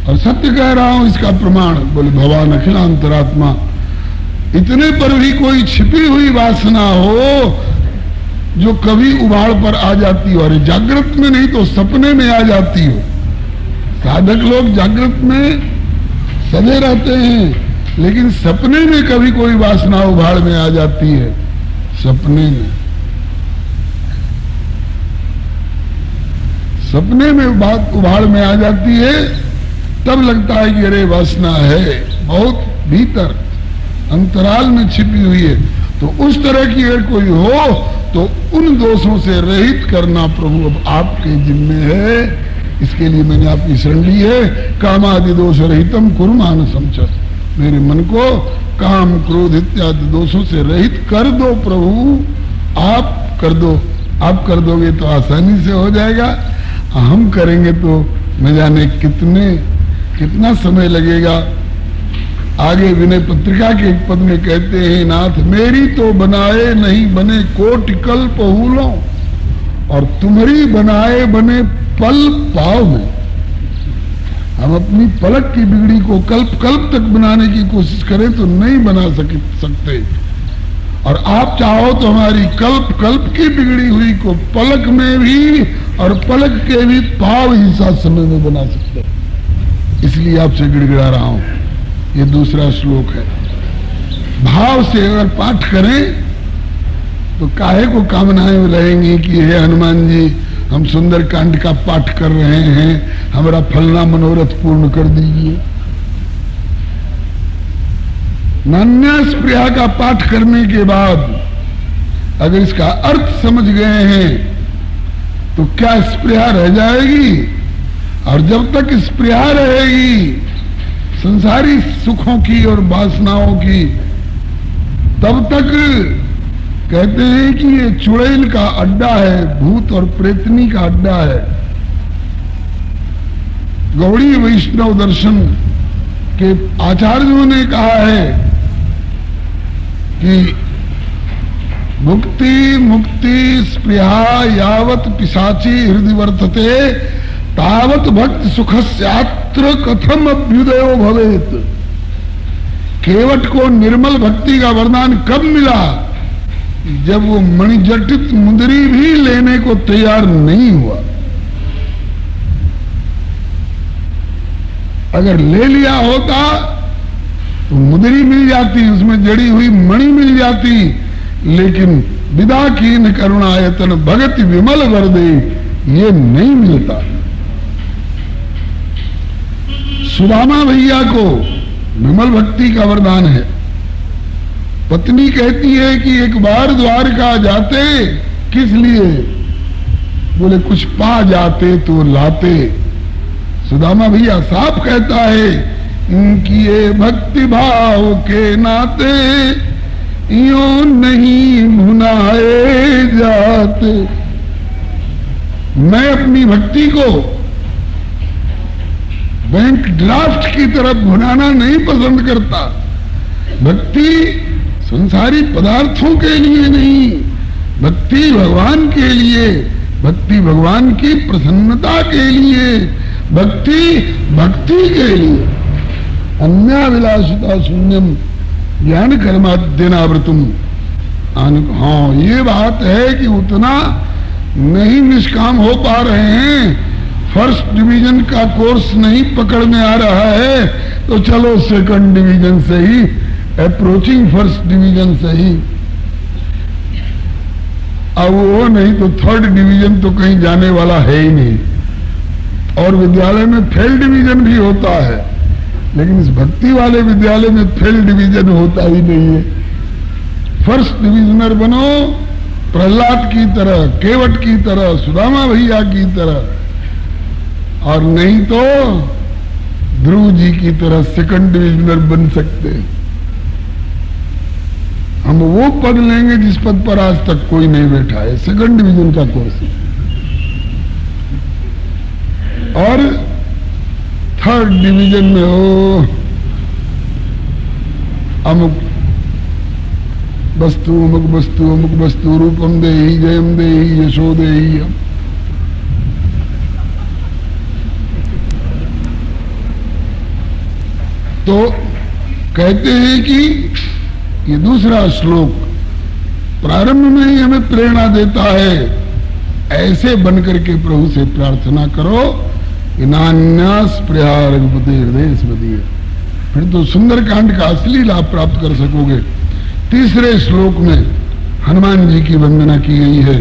और सत्य कह रहा हूं इसका प्रमाण। बोले भगवान अखिलांतरात्मा, इतने पर भी कोई छिपी हुई वासना हो जो कभी उबाड़ पर आ जाती हो, अरे जागृत में नहीं तो सपने में आ जाती हो। साधक लोग जागृत में सजे रहते हैं, लेकिन सपने में कभी कोई वासना उबाड़ में आ जाती है। सपने में बात उबाड़ में आ जाती है, तब लगता है कि अरे वासना है बहुत भीतर अंतराल में छिपी हुई है। तो उस तरह की अगर कोई हो तो उन दोषों से रहित करना प्रभु अब आपके जिम्मे है। इसके लिए मैंने आपकी शरण ली है। कामादि दोष रहितम कुरु मानसम च, मेरे मन को काम क्रोध इत्यादि दोषों से रहित कर दो प्रभु, आप कर दो। आप कर दोगे तो आसानी से हो जाएगा, हम करेंगे तो न जाने कितना समय लगेगा। आगे विनय पत्रिका के एक पद में कहते हैं, नाथ मेरी तो बनाए नहीं बने कोटि कल्प हूलों, और तुम्हारी बनाए बने पल पाव में। हम अपनी पलक की बिगड़ी को कल्प कल्प तक बनाने की कोशिश करें तो नहीं बना सकते, और आप चाहो तो हमारी कल्प कल्प की बिगड़ी हुई को पलक में भी और पलक के भी पाव ही साथ समय में बना सकते। इसलिए आपसे गिड़गिड़ा रहा हूं। ये दूसरा श्लोक है। भाव से अगर पाठ करें तो काहे को कामनाएं रहेंगी कि हे हनुमान जी हम सुंदर कांड का पाठ कर रहे हैं, हमारा फलना मनोरथ पूर्ण कर दीजिए। नान्यास प्रिया का पाठ करने के बाद अगर इसका अर्थ समझ गए हैं तो क्या स्प्रिया रह जाएगी? और जब तक स्प्रिया रहेगी संसारी सुखों की और वासनाओं की, तब तक कहते हैं कि ये चुड़ैल का अड्डा है, भूत और प्रेतनी का अड्डा है। गौड़ी वैष्णव दर्शन के आचार्यों ने कहा है कि मुक्ति मुक्ति स्पृहा यावत पिशाची हृदय वर्तते तावत भक्त सुखस्यात्र कथम अभ्युदयो भवेत। केवट को निर्मल भक्ति का वरदान कब मिला? जब वो मणिजटित मुंदरी भी लेने को तैयार नहीं हुआ। अगर ले लिया होता तो मुंदरी मिल जाती, उसमें जड़ी हुई मणि मिल जाती, लेकिन विदा कीन करुणायतन भगति विमल वर दे, ये नहीं मिलता। सुदामा भैया को विमल भक्ति का वरदान है। पत्नी कहती है कि एक बार द्वारका जाते, किस लिए? बोले कुछ पा जाते तो लाते। सुदामा भैया साफ कहता है, इनकी ये भक्ति भाव के नाते यूं नहीं भुनाए जाते। मैं अपनी भक्ति को बैंक ड्राफ्ट की तरफ भुनाना नहीं पसंद करता। भक्ति संसारी पदार्थों के लिए नहीं, भक्ति भगवान के लिए, भक्ति भगवान की प्रसन्नता के लिए, भक्ति भक्ति के लिए। अन्याभिलाषिता शून्यम ज्ञान कर्माद्यनावृतम। हाँ, ये बात है कि उतना नहीं निष्काम हो पा रहे हैं, फर्स्ट डिवीजन का कोर्स नहीं पकड़ में आ रहा है, तो चलो सेकंड डिवीजन से ही, अप्रोचिंग फर्स्ट डिवीजन से ही। अब वो नहीं तो थर्ड डिवीजन तो कहीं जाने वाला है ही नहीं। और विद्यालय में फेल डिवीजन भी होता है, लेकिन इस भक्ति वाले विद्यालय में फेल डिवीजन होता ही नहीं है। फर्स्ट डिविजनर बनो, प्रहलाद की तरह, केवट की तरह, सुदामा भैया की तरह, और नहीं तो ध्रुव जी की तरह सेकंड डिविजनर बन सकते। हम वो पद लेंगे जिस पद पर आज तक कोई नहीं बैठा है, सेकंड डिवीजन का कोर्स। और थर्ड डिवीजन में हो अमुक वस्तु अमुक वस्तु अमुक वस्तु, रूपम देहि जयम देहि यशो देहि। तो कहते हैं कि ये दूसरा श्लोक प्रारंभ में ही हमें प्रेरणा देता है, ऐसे बनकर के प्रभु से प्रार्थना करो, नान्यास प्रया रघुपति हृदय स्मृति। फिर तो सुंदरकांड का असली लाभ प्राप्त कर सकोगे। तीसरे श्लोक में हनुमान जी की वंदना की गई है।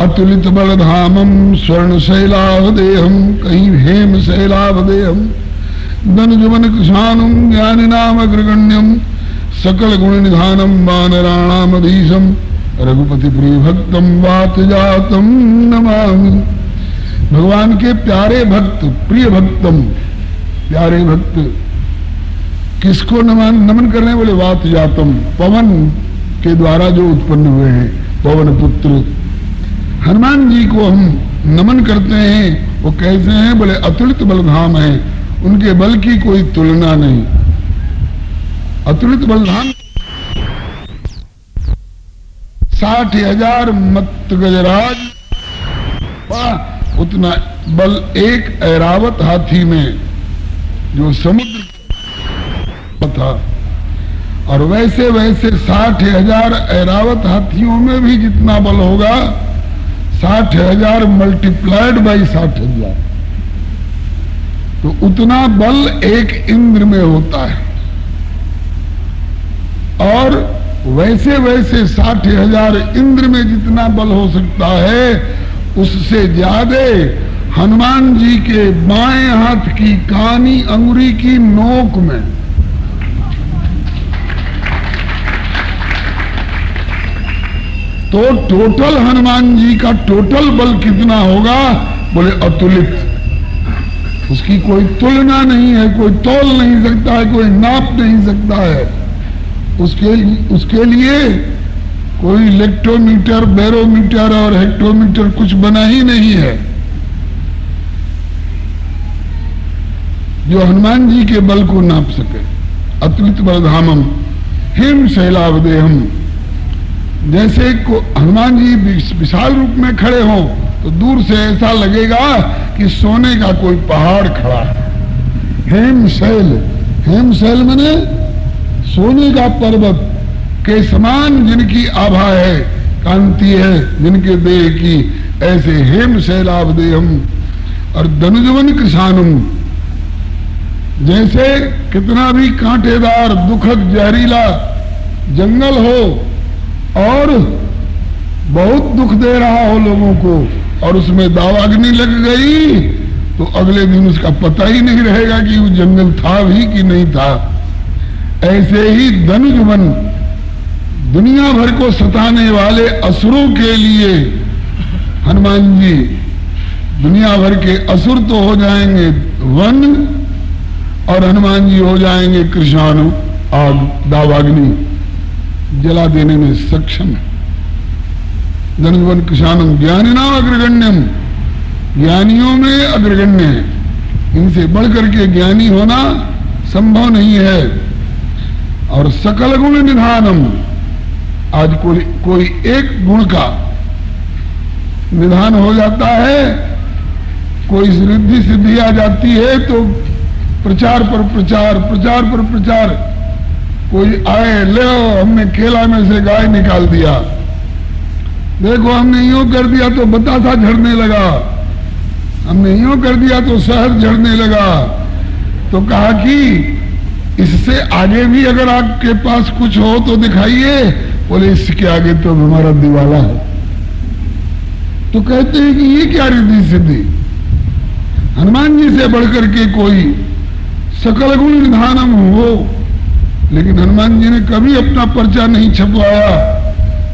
अतुलित बलधामम स्वर्ण शैलावदेहम, कहीं हेम शैलावदेहम, धनुजुवन कृशानुम ज्ञानी नाम अग्रगण्यम, सकल गुण निधानम वानराणाम अधीशम, रघुपति प्रिय भक्तम वात जातम नमामि। भगवान के प्यारे भक्त, प्रिय भक्तम, प्यारे भक्त किसको नमन कर रहे हैं? बोले वात जातम, पवन के द्वारा जो उत्पन्न हुए हैं, पवन पुत्र हनुमान जी को हम नमन करते हैं। वो कैसे हैं? बोले अतुलित बलधाम है, उनके बल की कोई तुलना नहीं। अतुलित बलधाम 60,000 मत्त गजराज, उतना बल एक ऐरावत हाथी में जो समुद्र था। और वैसे वैसे 60,000 ऐरावत हाथियों में भी जितना बल होगा, 60,000 मल्टीप्लाइड बाई 60,000, तो उतना बल एक इंद्र में होता है। और वैसे वैसे 60,000 इंद्र में जितना बल हो सकता है, उससे ज्यादा हनुमान जी के बाएं हाथ की कानी अंगुरी की नोक में। तो टोटल हनुमान जी का टोटल बल कितना होगा? बोले अतुलित, उसकी कोई तुलना नहीं है, कोई तोल नहीं सकता है, कोई नाप नहीं सकता है। उसके लिए कोई लेक्टोमीटर, बैरोमीटर और हेक्टोमीटर कुछ बना ही नहीं है। जो हनुमान जी के बल को नाप सके। अतुलित बलधामम हिम शैलावदेहम, जैसे को हनुमान जी विशाल रूप में खड़े हों तो दूर से ऐसा लगेगा कि सोने का कोई पहाड़ खड़ा है। हेम शैल माने सोने का पर्वत के समान जिनकी आभा है, कांति है जिनके देह की, ऐसे हेम शैलावदेहम। और धनुजवन कृशानुम, जैसे कितना भी कांटेदार दुखद जहरीला जंगल हो, और बहुत दुख दे रहा हो लोगों को, और उसमें दावाग्नि लग गई तो अगले दिन उसका पता ही नहीं रहेगा कि वो जंगल था भी कि नहीं था। ऐसे ही धनुष वन दुनिया भर को सताने वाले असुरों के लिए हनुमान जी, दुनिया भर के असुर तो हो जाएंगे वन, और हनुमान जी हो जाएंगे कृष्णाणु, आग, दावाग्नि जला देने में सक्षम। धनुवन कृष्णाणु ज्ञानिनाम अग्रगण्यम, ज्ञानियों में अग्रगण्य है, इनसे बढ़कर के ज्ञानी होना संभव नहीं है। और सकल गुण निधानम, आज कोई एक गुण का निधान हो जाता है, कोई रिद्धि सिद्धि आ जाती है तो प्रचार पर प्रचार, प्रचार पर प्रचार। कोई आए, ले हमने केला में से गाय निकाल दिया, देखो हमने यूं कर दिया तो बतासा झड़ने लगा, हमने यूं कर दिया तो शहद झड़ने लगा। तो कहा कि इससे आगे भी अगर आपके पास कुछ हो तो दिखाइए। बोले इसके आगे तो हमारा दिवाला है। तो कहते हैं कि ये क्या रिद्धि सिद्धि, हनुमान जी से बढ़कर के कोई सकल गुण निधानम हो। लेकिन हनुमान जी ने कभी अपना पर्चा नहीं छपवाया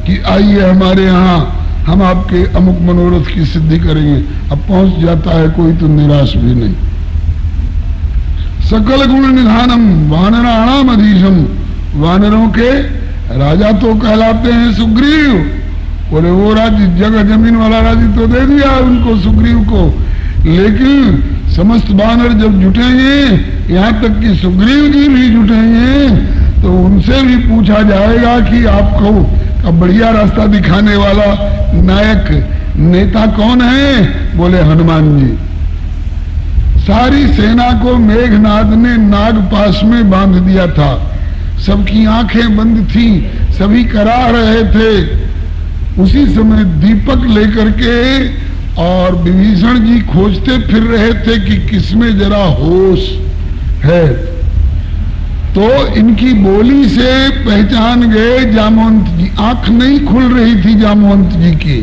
कि आइए हमारे यहाँ, हम आपके अमुक मनोरथ की सिद्धि करेंगे। अब पहुंच जाता है कोई तो निराश भी नहीं। सकल गुण निधानम वानराणाम अधीशम, वानरों के राजा तो कहलाते हैं सुग्रीव। बोले वो राज्य, जगह जमीन वाला राज्य तो दे दिया उनको, सुग्रीव को, लेकिन समस्त वानर जब जुटेंगे, यहाँ तक कि सुग्रीव जी भी जुटेंगे, तो उनसे भी पूछा जाएगा कि आपको का बढ़िया रास्ता दिखाने वाला नायक नेता कौन है। बोले हनुमान जी। सारी सेना को मेघनाद ने नागपाश में बांध दिया था, सबकी आंखें बंद थी, सभी करा रहे थे। उसी समय दीपक लेकर के और विभीषण जी खोजते फिर रहे थे कि किसमें जरा होश है। तो इनकी बोली से पहचान गए जामवंत जी। आंख नहीं खुल रही थी जामवंत जी की,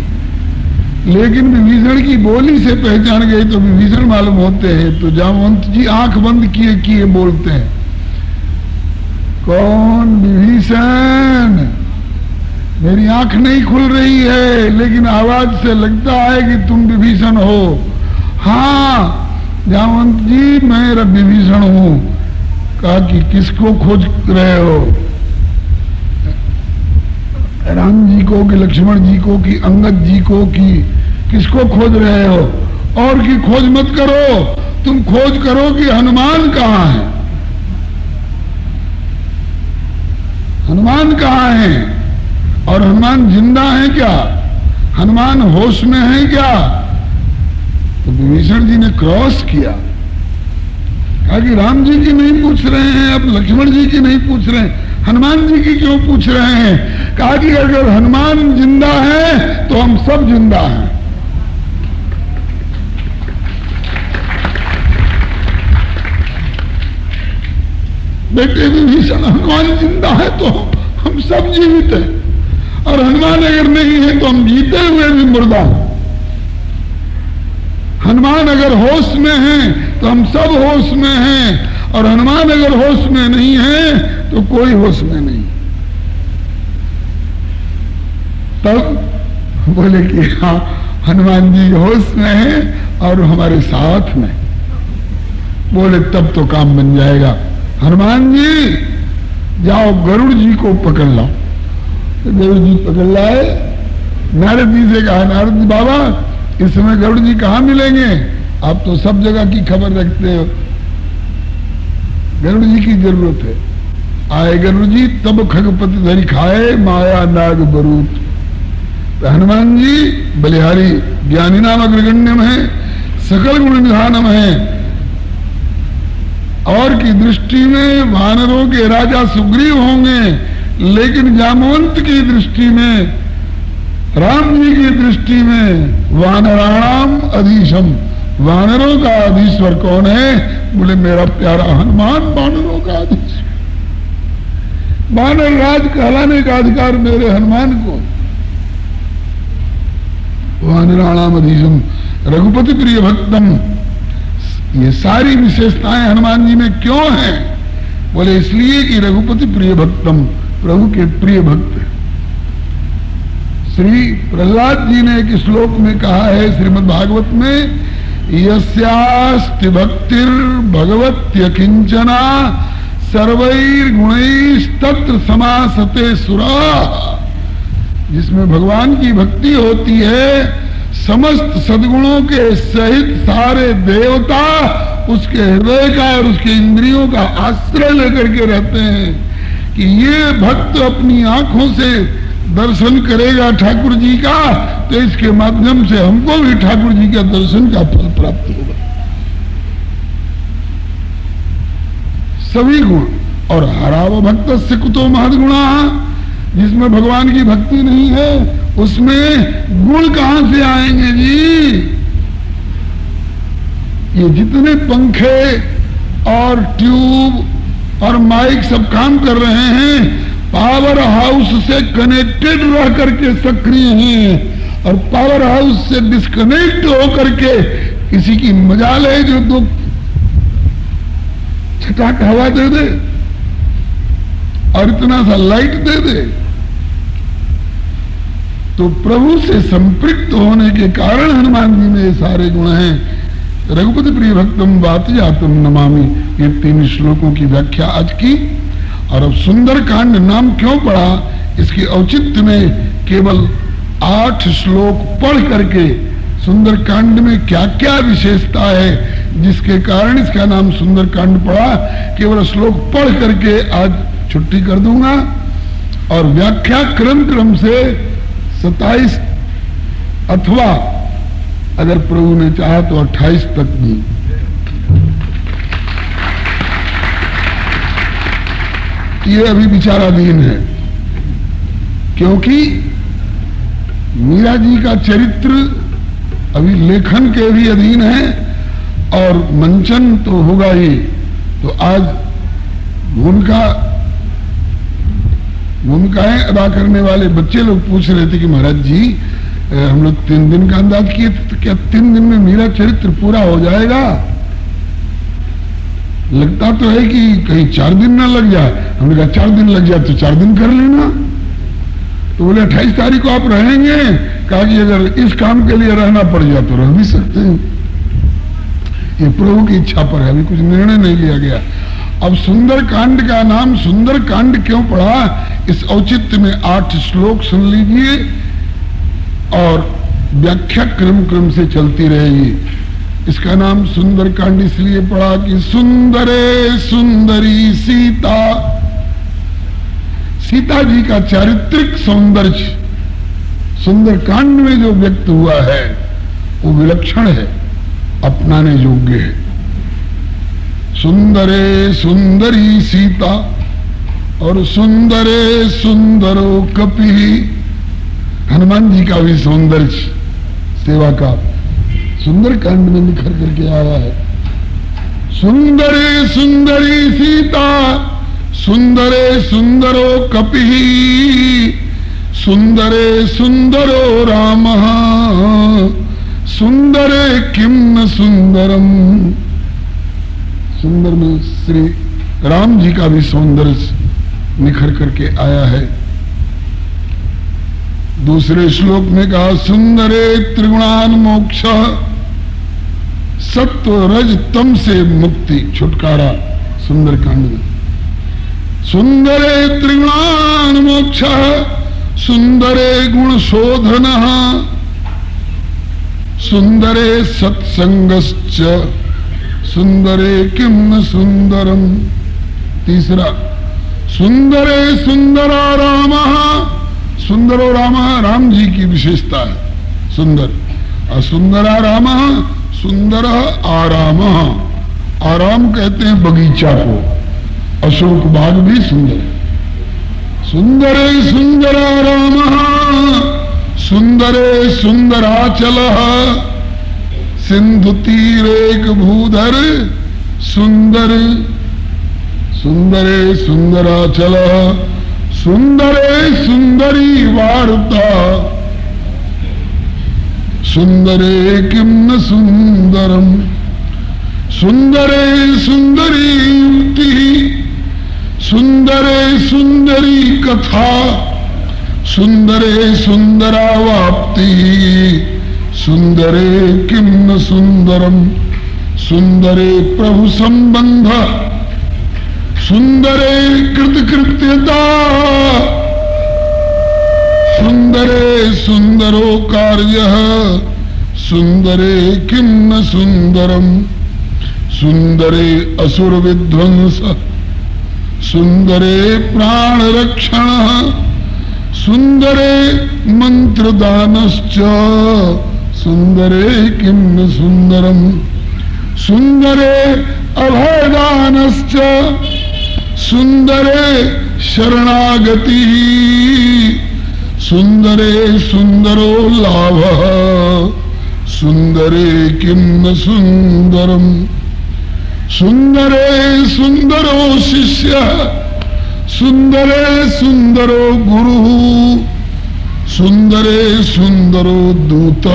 लेकिन विभीषण की बोली से पहचान गए तो विभीषण मालूम होते हैं। तो जामवंत जी आंख बंद किए किए बोलते हैं, कौन विभीषण? मेरी आंख नहीं खुल रही है, लेकिन आवाज से लगता है कि तुम विभीषण हो। हाँ जामवंत जी मैं विभीषण हूं। कहा कि किसको खोज रहे हो? राम जी को कि लक्ष्मण जी को कि अंगद जी को कि किसको खोज रहे हो? और की खोज मत करो, तुम खोज करो कि हनुमान कहाँ है, हनुमान कहाँ है, और हनुमान जिंदा है क्या, हनुमान होश में है क्या? तो विभीषण जी ने क्रॉस किया, कहा कि राम जी की नहीं पूछ रहे हैं, अब लक्ष्मण जी की नहीं पूछ रहे हैं, हनुमान जी की क्यों पूछ रहे हैं? कहा कि अगर हनुमान जिंदा है तो हम सब जिंदा हैं। बेटे विभीषण, हनुमान जिंदा है तो हम सब जीवित हैं, और हनुमान अगर नहीं है तो हम जीते हुए भी मुर्दा हैं। हनुमान अगर होश में है तो हम सब होश में हैं, और हनुमान अगर होश में नहीं है तो कोई होश में नहीं। तब बोले कि हाँ हनुमान जी होश में है और हमारे साथ में। बोले तब तो काम बन जाएगा। हनुमान जी जाओ गरुड़ जी को पकड़ लाओ। तो गरुड़ जी पकड़ लाए। नारद जी से कहा, नारद जी बाबा इस समय गरुड़ जी कहाँ मिलेंगे? आप तो सब जगह की खबर रखते हो, गरुड़ जी की जरूरत है। आए गरुड़ जी तब खगपति धरी खाए माया नाग बरूत। तो हनुमान जी बलिहारी ज्ञानी नाम अग्रगण्यम है, सकल गुण निधानम है, और की दृष्टि में वानरों के राजा सुग्रीव होंगे, लेकिन जामवंत की दृष्टि में, राम जी की दृष्टि में वानराणाम अधीशम, वानरों का अधीश्वर कौन है? बोले मेरा प्यारा हनुमान वानरों का अधीश्वर। वानर राज कहलाने का अधिकार मेरे हनुमान को। वानराणाम अधीशम रघुपति प्रिय भक्तम, ये सारी विशेषताएं हनुमान जी में क्यों हैं? बोले इसलिए कि रघुपति प्रिय भक्तम, प्रभु के प्रिय भक्त। श्री प्रहलाद जी ने एक श्लोक में कहा है श्रीमद् भागवत में, यस्यास्ति भक्तिर भगवत्य किंचना सर्वैर गुणैस्तत्र समासते सुरा। जिसमें भगवान की भक्ति होती है, समस्त सद्गुणों के सहित सारे देवता उसके हृदय का और उसके इंद्रियों का आश्रय लेकर के रहते हैं कि ये भक्त अपनी आंखों से दर्शन करेगा ठाकुर जी का, तो इसके माध्यम से हमको भी ठाकुर जी का दर्शन का फल प्राप्त होगा। सभी गुण, और हराव भक्त से कुतो महद्गुणा, जिसमें भगवान की भक्ति नहीं है उसमें गुण कहां से आएंगे जी? ये जितने पंखे और ट्यूब और माइक सब काम कर रहे हैं, पावर हाउस से कनेक्टेड रह करके सक्रिय हैं, और पावर हाउस से डिस्कनेक्ट होकर के किसी की मजाल है जो दो छटाक हवा दे दे और इतना सा लाइट दे दे। तो प्रभु से संपृक्त होने के कारण हनुमान जी में ये सारे गुण हैं। रघुपति प्रिय भक्तम वाति जातम नमामि, ये 3 श्लोकों की व्याख्या आज की। और अब सुंदर कांड नाम क्यों पड़ा, इसके औचित्य में केवल 8 श्लोक पढ़ करके सुंदर कांड में क्या क्या विशेषता है जिसके कारण इसका नाम सुंदर कांड पड़ा, केवल श्लोक पढ़ करके आज छुट्टी कर दूंगा। और व्याख्या क्रम से 27 अथवा अगर प्रभु ने चाहा तो 28 तक भी। ये अभी विचाराधीन है, क्योंकि मीरा जी का चरित्र अभी लेखन के भी अधीन है और मंचन तो होगा ही। तो आज भूमिकाएं अदा करने वाले बच्चे लोग पूछ रहे थे कि महाराज जी हम लोग 3 दिन का अंदाज किए थे, तो क्या 3 दिन में मेरा चरित्र पूरा हो जाएगा? लगता तो है कि कहीं 4 दिन ना लग जाए। हमने कहा 4 दिन लग जाए तो 4 दिन कर लेना। तो बोले 28 तारीख को आप रहेंगे? कहा कि अगर इस काम के लिए रहना पड़ जाए तो रह भी सकते हैं, ये प्रभु की इच्छा पर है, अभी कुछ निर्णय नहीं लिया गया। अब सुंदर कांड का नाम सुंदर कांड क्यों पड़ा, इस औचित्य में 8 श्लोक सुन लीजिए और व्याख्या क्रम से चलती रहेगी। इसका नाम सुंदर कांड इसलिए पड़ा कि सुंदरे सुंदरी सीता, सीता जी का चारित्रिक सौंदर्य सुंदर कांड में जो व्यक्त हुआ है वो विलक्षण है, अपनाने योग्य है। सुंदरे सुंदरी सीता और सुंदरे सुंदरो कपि, हनुमान जी का भी सौंदर्य सेवा का सुंदर कांड में निखर करके आया है। सुंदरे सुंदरी सीता, सुंदरे सुंदरो कपि, सुंदरे सुंदरो रामः, सुंदरे किम न सुंदरम। सुंदर में श्री राम जी का भी सौंदर्य निखर करके आया है। दूसरे श्लोक में कहा सुंदरे त्रिगुणान मोक्ष, सत्व रज तम से मुक्ति छुटकारा। सुंदर कांड में सुंदरे त्रिगुणान मोक्ष, सुंदरे गुण शोधन, सुंदरे सत्संगश्च, सुंदरे किम न सुंदरम। तीसरा सुंदरे सुंदरा राम, सुंदरो राम राम जी की विशेषता है सुंदर। और सुंदरा राम सुंदर आराम, आराम कहते हैं बगीचा को, अशोक बाग भी सुंदर। सुंदरे सुंदरा राम, सुंदरे सुंदराचल, सिंधु तीरेक भूधर सुंदर, सुंदरे सुंदराचल, सुंदरे सुंदरी वार्ता सुंदरे किम न सुंदरम सुंदरे सुंदरी युक्ति सुंदरे सुंदरी कथा सुंदरे सुंदरावाप्ति सुंदरे किम न सुंदरम सुंदरे प्रभु संबंध सुंदरे कृतकृत्यता सुंदरे सुंदरो कार्य सुंदरे किम न सुंदरम सुंदरे असुर विध्वंस सुंदरे प्राण रक्षण सुंदरे मंत्रदानश्च सुंदरे किम न सुंदरम सुंदरे अभयदानश्च सुंदरे शरणागति सुंदरे सुंदरो लाभ सुंदरे किम न सुंदरम सुंदरे सुंदरो शिष्य सुंदरे सुंदरो गुरु सुंदरे सुंदरो दूत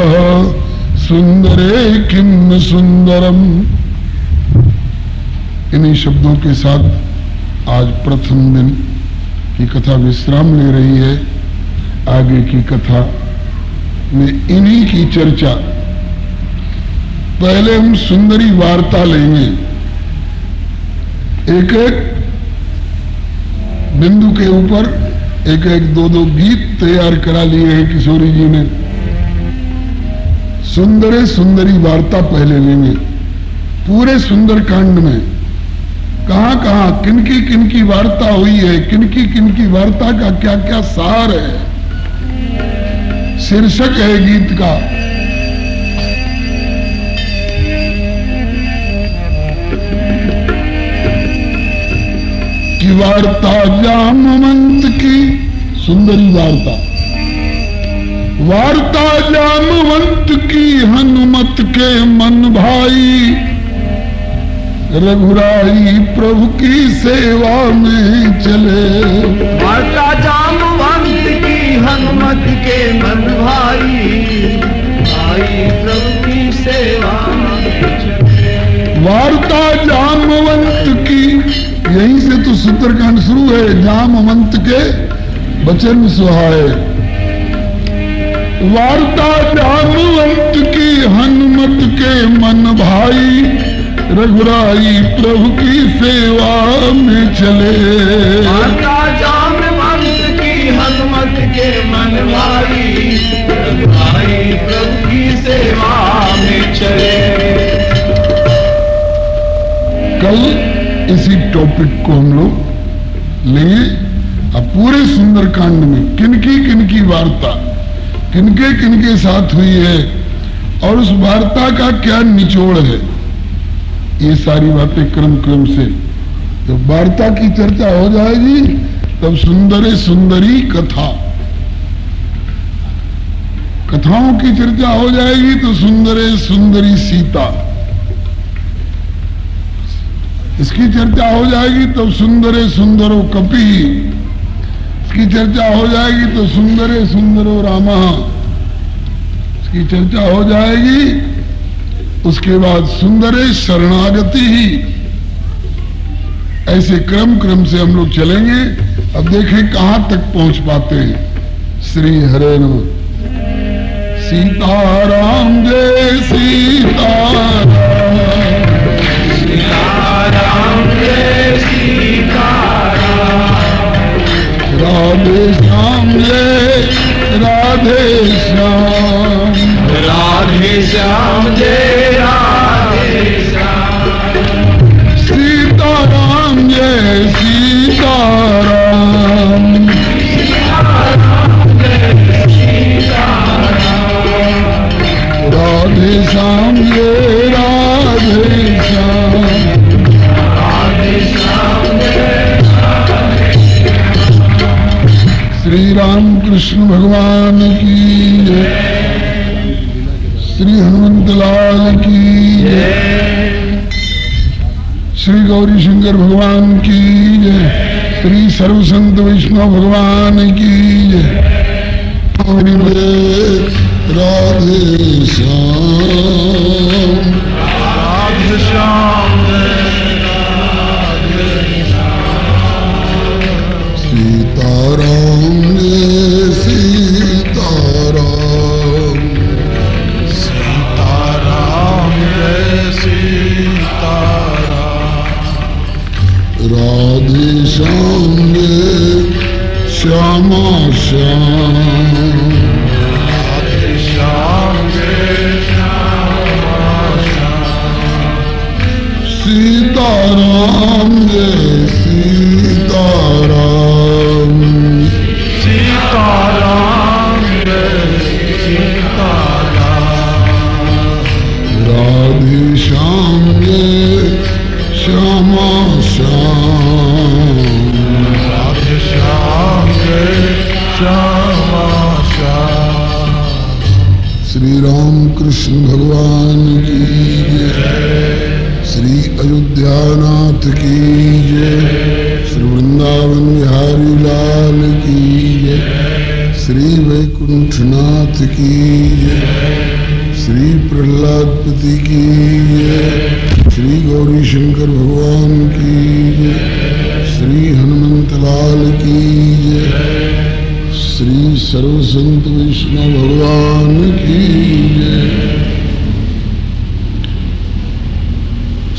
सुंदरे किम न सुंदरम। इन्हीं शब्दों के साथ आज प्रथम दिन की कथा विश्राम ले रही है। आगे की कथा में इन्हीं की चर्चा। पहले हम सुंदरी वार्ता लेंगे। एक एक बिंदु के ऊपर एक एक दो दो गीत तैयार करा लिए हैं किशोरी जी ने। सुंदरे सुंदरी वार्ता पहले लेंगे। पूरे सुंदर कांड में कहां कहां किनकी वार्ता हुई है, किनकी वार्ता का क्या क्या सार है, शीर्षक है गीत का। कि वार्ता जामवंत की सुंदरी वार्ता, वार्ता जामवंत की हनुमत के मन भाई रघुराई प्रभु की सेवा में चले। वार्ता जामवंत की हनुमत के मन भाई भाई प्रभु की सेवा में चले। वार्ता जामवंत की, यहीं से तो सुंदरकांड शुरू है। जामवंत के वचन सुहाए। वार्ता जामवंत की हनुमत के मन भाई रघुराई प्रभु की सेवा में चले। वार्ता जामवंत की हनुमत के मन भाई रघुराई प्रभु की सेवा में चले। कल इसी टॉपिक को हम लोग लेंगे। अब पूरे सुंदरकांड में किनकी वार्ता किनके साथ हुई है और उस वार्ता का क्या निचोड़ है, ये सारी बातें क्रम से जब वार्ता की चर्चा हो जाएगी तब सुंदरे सुंदरी कथा, कथाओं की चर्चा हो जाएगी तो सुंदरे सुंदरी सीता, इसकी चर्चा हो जाएगी तो सुंदरे सुंदरो कपि, इसकी चर्चा हो जाएगी तो सुंदरे सुंदरो रामा, इसकी चर्चा हो जाएगी। उसके बाद सुंदरे शरणागति ही। ऐसे क्रम से हम लोग चलेंगे। अब देखें कहां तक पहुंच पाते हैं। श्री हरे नमः। सीताराम जय सीताराम, सीताराम जय सीताराम, राधे श्याम जय राधे श्याम, राधे श्याम जय राधे श्याम, सीताराम जय सीताराम, सीताराम जय सीताराम, राधे श्याम जय राधे श्याम, राधे श्याम जय श्री राम कृष्ण भगवान की जय, श्री हनुमंत लाल की जय, श्री गौरी शंकर भगवान की जय। श्री सर्व संत वैष्णव भगवान की जय। राधे श्याम राधे श्याम सीताराम जय सीताराम सीताराम जय सीताराम राधे श्याम जय श्यामा श्याम राधे श्याम जय श्यामा श्याम सीताराम जय सीताराम सीताराम जय सीताराम राधे श्याम जय श्यामा श्याम राधे श्याम जय श्यामा श्याम श्री राम कृष्ण भगवान की जय। श्री अयोध्यानाथ की जय। श्री वृंदावन बिहारी लाल की जय। श्री वैकुंठनाथ की जय। श्री प्रहलादपति की जय। श्री गौरी शंकर भगवान की जय। श्री हनुमंत लाल की जय। श्री सर्व संत वैष्णव भगवान की जय।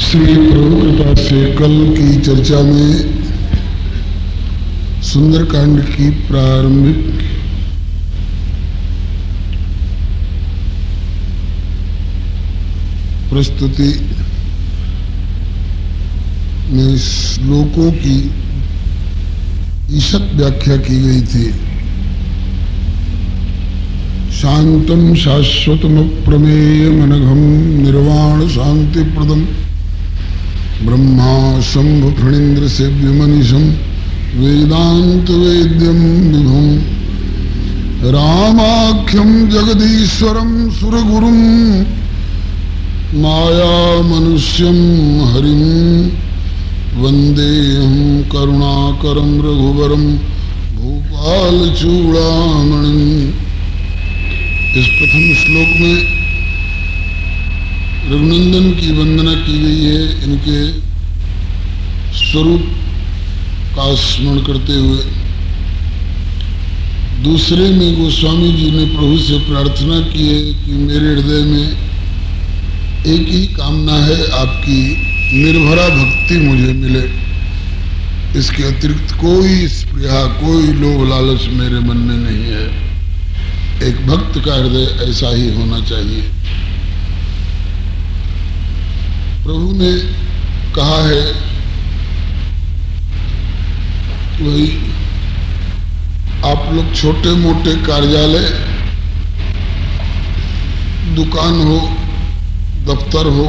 श्री प्रभु कृपा से कल की चर्चा में सुंदरकांड की प्रारंभिक प्रस्तुति में श्लोकों की ईषत व्याख्या की गई थी। शांतम शाश्वतम प्रमेय मनघम निर्वाण शांति प्रदम ब्रह्मा शंभु फणीन्द्र सेव्य मनीषम वेदांत वेद्यम विभुम रामाख्यम जगदीश्वरम सुरगुरुम माया मनुष्यम हरिम वंदेहम करुणाकरम रघुवरम भूपाल चूड़ामणि। इस प्रथम श्लोक में रघुनंदन की वंदना की गई है, इनके स्वरूप का स्मरण करते हुए। दूसरे में गोस्वामी जी ने प्रभु से प्रार्थना की है कि मेरे हृदय में एक ही कामना है, आपकी निर्भरा भक्ति मुझे मिले। इसके अतिरिक्त कोई स्पृहा, कोई लोभ लालच मेरे मन में नहीं है। एक भक्त का हृदय ऐसा ही होना चाहिए। प्रभु ने कहा है कि भाई आप लोग छोटे मोटे कार्यालय, दुकान हो, दफ्तर हो,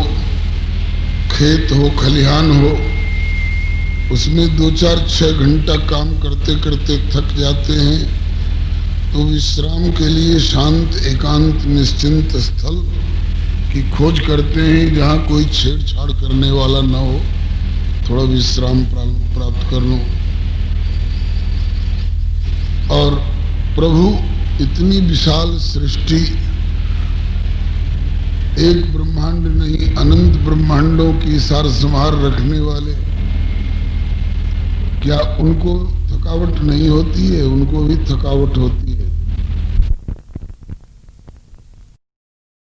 खेत हो, खलिहान हो, उसमें 2-4-6 घंटा काम करते करते थक जाते हैं, तो विश्राम के लिए शांत एकांत निश्चिंत स्थल की खोज करते हैं जहाँ कोई छेड़छाड़ करने वाला न हो, थोड़ा विश्राम प्राप्त कर लो। और प्रभु इतनी विशाल सृष्टि, एक ब्रह्मांड नहीं अनंत ब्रह्मांडों की सार संभार रखने वाले, क्या उनको थकावट नहीं होती है? उनको भी थकावट होती